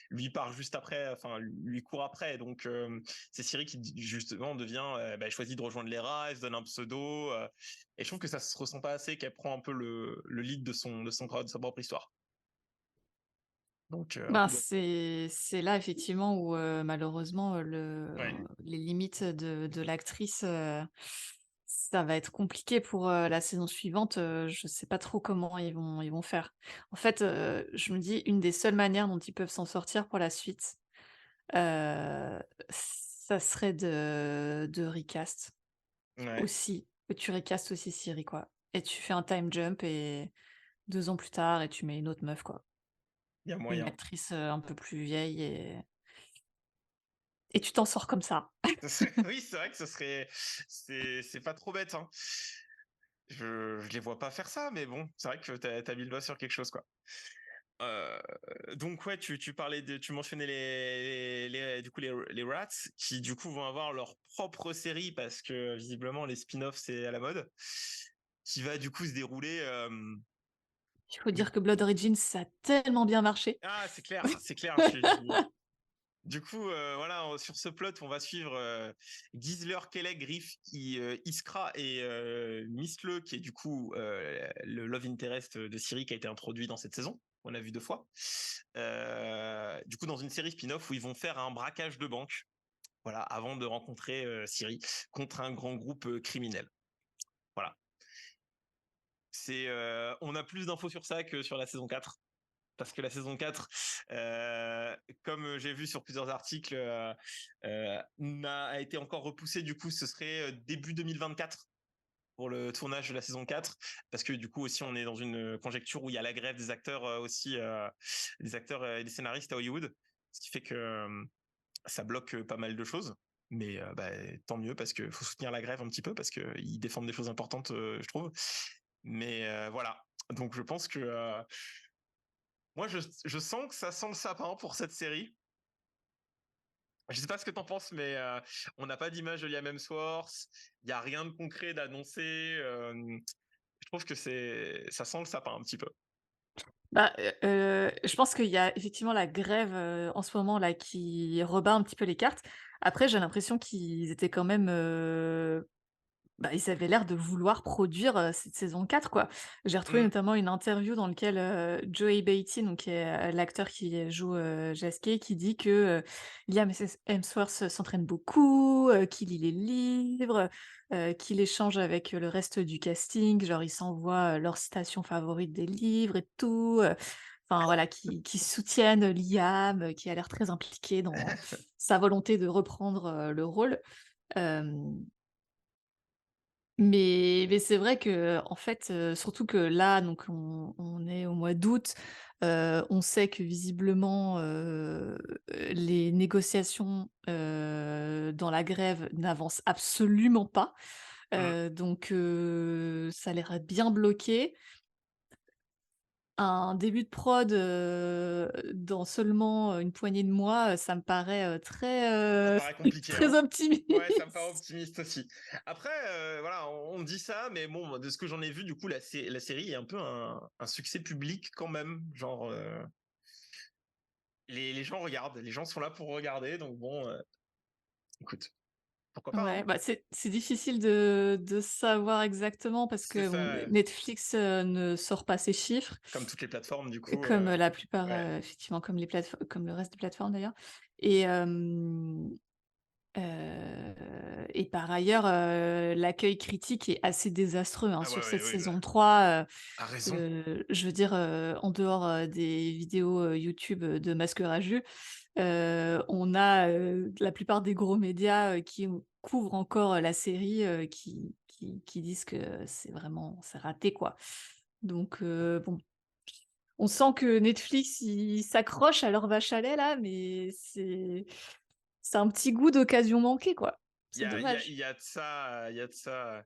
lui part juste après, enfin, lui court après. Donc, c'est Ciri qui justement choisit de rejoindre les rats, elle se donne un pseudo. Et je trouve que ça se ressent pas assez, qu'elle prend un peu le lead de sa propre histoire. Donc, un Ben, peu bon. c'est là effectivement où, malheureusement, Ouais. les limites de l'actrice, ça va être compliqué pour, la saison suivante, je sais pas trop comment ils vont faire. En fait, je me dis une des seules manières dont ils peuvent s'en sortir pour la suite, ça serait de recast Ouais. aussi, que tu recastes aussi Siri, quoi, et tu fais un time jump et 2 ans plus tard et tu mets une autre meuf, quoi. Il y a Une moyen. actrice, un peu plus vieille et tu t'en sors comme ça. Oui, c'est vrai que c'est pas trop bête, hein. Je les vois pas faire ça, mais bon, c'est vrai que t'as mis le doigt sur quelque chose, quoi. donc ouais, tu mentionnais du coup les Rats qui du coup vont avoir leur propre série parce que visiblement les spin-offs c'est à la mode, qui va du coup se dérouler. Il faut dire que Blood Origins, ça a tellement bien marché. Ah, c'est clair, c'est clair. Du coup, voilà, sur ce plot, on va suivre Gisler, Kelleg, Griff, Iskra et Mistle, qui est du coup le love interest de Ciri qui a été introduit dans cette saison. On a vu 2 fois. Du coup, dans une série spin-off où ils vont faire un braquage de banque, voilà, avant de rencontrer Ciri contre un grand groupe criminel. Voilà. On a plus d'infos sur ça que sur la saison 4. Parce que la saison 4, comme j'ai vu sur plusieurs articles, a été encore repoussée. Du coup, ce serait début 2024 pour le tournage de la saison 4. Parce que du coup, aussi, on est dans une conjecture où il y a la grève des acteurs aussi, des acteurs et des scénaristes à Hollywood. Ce qui fait que ça bloque pas mal de choses. Mais tant mieux, parce qu'il faut soutenir la grève un petit peu, parce qu'ils défendent des choses importantes, je trouve. Mais voilà. Donc, je pense que... moi, je sens que ça sent le sapin pour cette série. Je sais pas ce que t'en penses, mais on n'a pas d'image de Liam Hemsworth. Il y a rien de concret d'annoncé. Je trouve que ça sent le sapin un petit peu. Bah, je pense qu'il y a effectivement la grève, en ce moment là qui rebat un petit peu les cartes. Après, j'ai l'impression qu'ils étaient quand même, bah, ils avaient l'air de vouloir produire, cette saison 4 quoi. J'ai retrouvé Mm. notamment une interview dans lequel, Joey Batey, donc qui est, l'acteur qui joue, Jasquet, qui dit que, Liam Hemsworth s'entraîne beaucoup, qu'il lit les livres, qu'il échange avec, le reste du casting, genre ils s'envoient, leurs citations favorites des livres et tout, enfin voilà, qui soutiennent Liam, qui a l'air très impliqué dans sa volonté de reprendre, le rôle. Hem mais c'est vrai qu'en fait, surtout que là, donc on est au mois d'août, on sait que visiblement, les négociations, dans la grève n'avancent absolument pas. Mm. Donc ça a l'air bien bloqué. Un début de prod, dans seulement, une poignée de mois, ça me paraît, très, Ça me paraît compliqué, hein. très optimiste. Ouais, ça me paraît optimiste aussi. Après, voilà, on dit ça, mais bon, de ce que j'en ai vu, du coup, la série est un peu un succès public quand même. Genre, les gens regardent, les gens sont là pour regarder, donc bon, écoute, pourquoi pas, Ouais, hein. bah, c'est difficile de savoir exactement parce C'est que bon, ça, Netflix, ne sort pas ses chiffres, comme toutes les plateformes, du coup, comme, la plupart, ouais. effectivement comme le reste des plateformes d'ailleurs et et par ailleurs, l'accueil critique est assez désastreux, hein, Ah ouais, sur ouais, cette ouais, saison 3. a raison. Je veux dire, en dehors, des vidéos, YouTube, de Masque Rageux, on a, la plupart des gros médias, qui couvrent encore, la série, qui disent que c'est raté, quoi. Donc bon, on sent que Netflix, ils s'accrochent à leur vache à lait là, mais c'est un petit goût d'occasion manquée, quoi. C'est Il dommage. y a de ça, il y a de ça.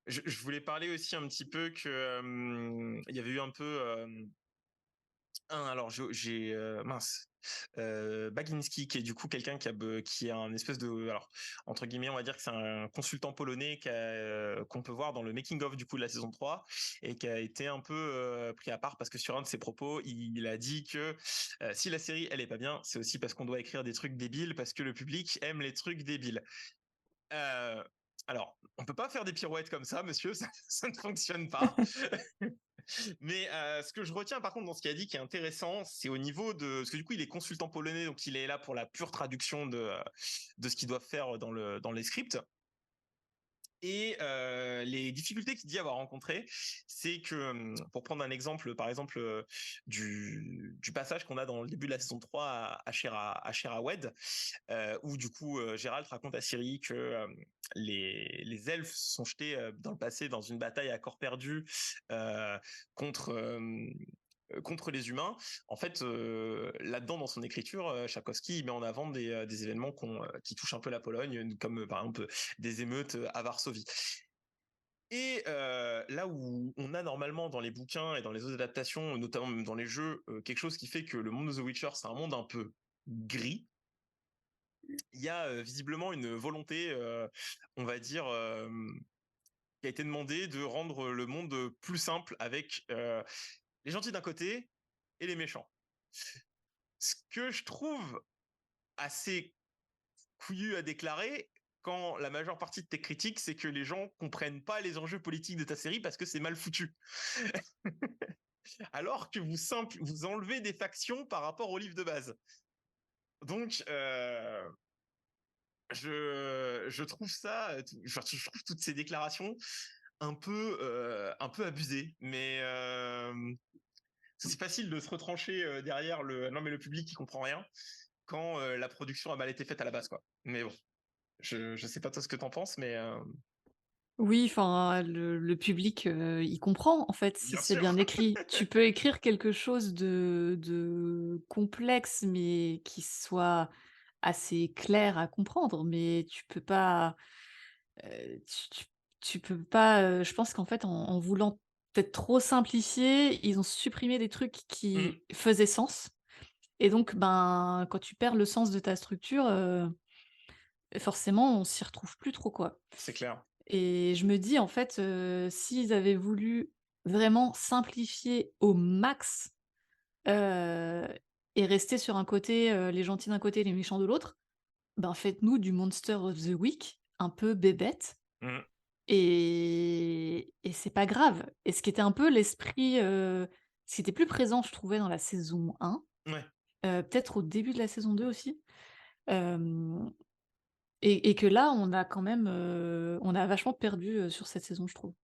Je voulais parler aussi un petit peu que il y avait eu un peu alors j'ai mince Baginski qui est du coup quelqu'un qui est un espèce de alors entre guillemets on va dire que c'est un consultant polonais qu'on peut voir dans le making of du coup de la saison 3 et qui a été un peu pris à part parce que sur un de ses propos il a dit que si la série elle est pas bien c'est aussi parce qu'on doit écrire des trucs débiles parce que le public aime les trucs débiles. Euh, alors, on peut pas faire des pirouettes comme ça, monsieur, ça ne fonctionne pas. Mais ce que je retiens par contre dans ce qu'il a dit qui est intéressant, c'est au niveau de... Parce que du coup, il est consultant polonais, donc il est là pour la pure traduction de ce qu'ils doivent faire dans les scripts. Et les difficultés qu'il dit avoir rencontrées, c'est que, pour prendre un exemple, par exemple, du passage qu'on a dans le début de la saison 3 à Sherawed, où du coup Gérald raconte à Ciri que les elfes sont jetés dans le passé dans une bataille à corps perdu euh, contre contre les humains. En fait, là-dedans, dans son écriture, Tchaikovsky il met en avant des événements qui touchent un peu la Pologne, comme par exemple des émeutes à Varsovie. Et là où on a normalement dans les bouquins et dans les autres adaptations, notamment même dans les jeux, quelque chose qui fait que le monde de The Witcher, c'est un monde un peu gris, il y a visiblement une volonté, on va dire, qui a été demandée de rendre le monde plus simple avec les gentils d'un côté et les méchants. Ce que je trouve assez couillu à déclarer quand la majeure partie de tes critiques, c'est que les gens comprennent pas les enjeux politiques de ta série parce que c'est mal foutu. Alors que vous enlevez des factions par rapport au livre de base. Donc, je trouve ça, je trouve toutes ces déclarations un peu abusées. Mais c'est facile de se retrancher derrière le non mais le public il comprend rien quand la production a mal été faite à la base quoi. Mais bon, je sais pas toi ce que t'en penses, mais Oui, enfin, le public, il comprend, en fait, si bien c'est sûr. bien écrit. Tu peux écrire quelque chose de complexe, mais qui soit assez clair à comprendre, mais tu peux pas, tu peux pas, je pense qu'en fait, en voulant peut-être trop simplifier, ils ont supprimé des trucs Mm, qui faisaient sens et donc ben, quand tu perds le sens de ta structure, forcément, on s'y retrouve plus trop, quoi. c'est clair. Et je me dis en fait, s'ils avaient voulu vraiment simplifier au max, heu et rester sur un côté, les gentils d'un côté, les méchants de l'autre, ben faites-nous du Monster of the Week un peu bébête Mm, et c'est pas grave. Et ce qui était un peu l'esprit, ce qui était plus présent je trouvais dans la saison 1, ouais. peut-être au début de la saison 2 aussi, hem et que là on a quand même, on a vachement perdu, sur cette saison je trouve.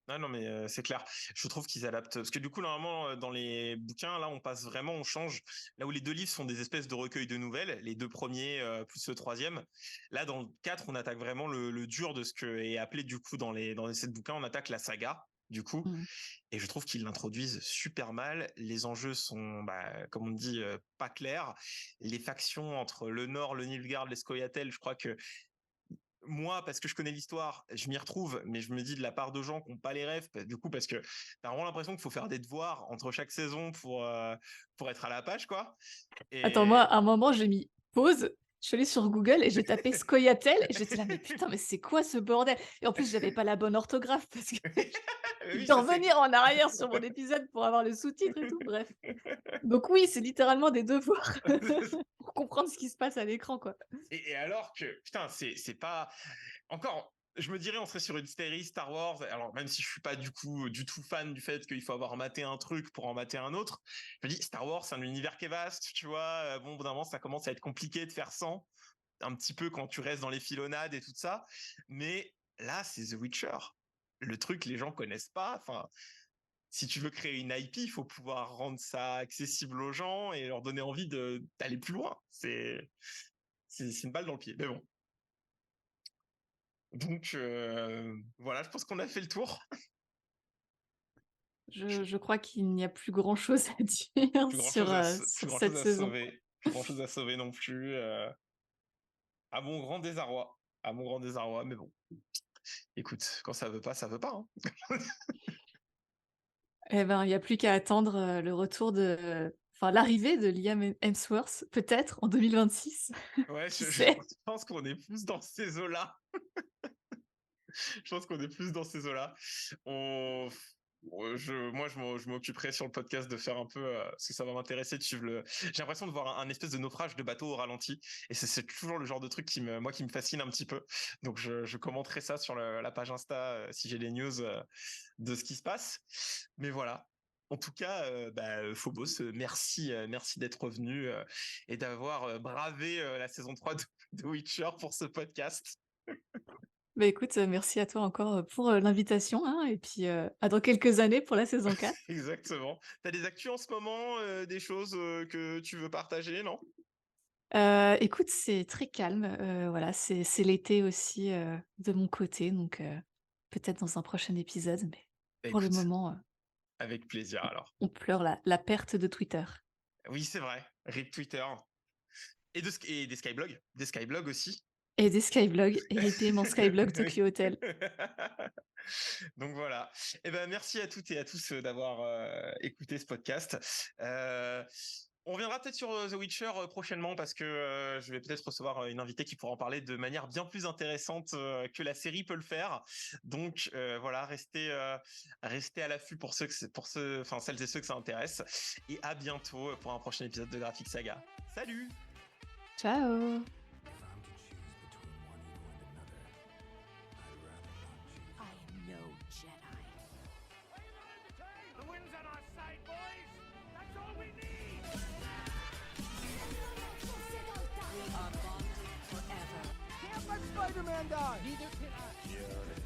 Ah non mais c'est clair. Je trouve qu'ils adaptent parce que du coup normalement dans les bouquins là on passe vraiment on change là où les deux livres sont des espèces de recueils de nouvelles, les deux premiers plus le troisième. Là dans le 4 on attaque vraiment le dur de ce que est appelé du coup dans les 7 bouquins on attaque la saga du coup Mmh. et je trouve qu'ils l'introduisent super mal. Les enjeux sont bah, comme on dit pas clairs. Les factions entre le Nord, le Nilfgaard, les Scoia'tael, je crois que moi, parce que je connais l'histoire, je m'y retrouve, mais je me dis de la part de gens qui n'ont pas les rêves, du coup, parce que t'as vraiment l'impression qu'il faut faire des devoirs entre chaque saison pour être à la page, quoi. Attends, moi, Et à un moment, j'ai mis pause, je suis allée sur Google et j'ai tapé Scoia'tael et j'étais là: «Mais putain, mais c'est quoi ce bordel?» Et en plus, j'avais pas la bonne orthographe parce que j'ai oui, dû ça c'est. revenir en arrière sur mon épisode pour avoir le sous-titre et tout, bref. Donc oui, c'est littéralement des devoirs pour comprendre ce qui se passe à l'écran, quoi. Et alors que, putain, c'est pas. Encore, je me dirais, on serait sur une série Star Wars. Alors, même si je suis pas du coup du tout fan du fait qu'il faut avoir maté un truc pour en mater un autre, je me dis Star Wars, c'est un univers qui est vaste, tu vois. Bon, au bout d'un moment, ça commence à être compliqué de faire sans, un petit peu quand tu restes dans les filonades et tout ça. Mais là, c'est The Witcher. Le truc, les gens connaissent pas. Enfin, si tu veux créer une IP, il faut pouvoir rendre ça accessible aux gens et leur donner envie d'aller plus loin. C'est une balle dans le pied. Mais bon. Donc voilà, je pense qu'on a fait le tour. Je crois qu'il n'y a plus grand-chose à dire Plus sur grand chose cette à saison. sauver. Plus grand chose à sauver non plus. À mon grand désarroi. À mon grand désarroi, mais bon. Écoute, quand ça veut pas, ça veut pas. Hein. Eh ben, il y a plus qu'à attendre, le retour enfin l'arrivée de Liam Hemsworth, peut-être en 2026, Ouais, qui je sait? pense qu'on est plus dans ces eaux-là. Je pense qu'on est plus dans ces eaux-là. On... je m'occuperai sur le podcast de faire un peu, parce que ça va m'intéresser de suivre le. J'ai l'impression de voir un espèce de naufrage de bateau au ralenti, et c'est toujours le genre de truc qui me fascine un petit peu. Donc je commenterai ça sur la page Insta si j'ai les news de ce qui se passe. Mais voilà. En tout cas, Phobos, merci d'être revenu et d'avoir bravé la saison 3 de Witcher pour ce podcast. Bah, écoute, merci à toi encore, pour, l'invitation, hein, et puis, à dans quelques années pour la saison 4. Exactement. T'as des actus en ce moment, des choses que tu veux partager, non? Écoute, c'est très calme, voilà, c'est l'été aussi, de mon côté, donc, peut-être dans un prochain épisode, mais Bah, pour le écoute, moment, avec plaisir alors. on pleure la perte de Twitter. Oui, c'est vrai. RIP Twitter. Et des skyblogs aussi. Et des skyblogs, RIP mon skyblog Tokyo Hotel. Donc voilà. Eh ben, merci à toutes et à tous d'avoir écouté ce podcast. On reviendra peut-être sur The Witcher prochainement parce que je vais peut-être recevoir une invitée qui pourra en parler de manière bien plus intéressante que la série peut le faire. Donc voilà, restez à l'affût pour enfin celles et ceux que ça intéresse. Et à bientôt pour un prochain épisode de Graphic Saga. Salut! Ciao. I am no Jedi. The wind's on our side, boys. That's all we need. We are bonded forever. Can't let Spider-Man die. Neither can I.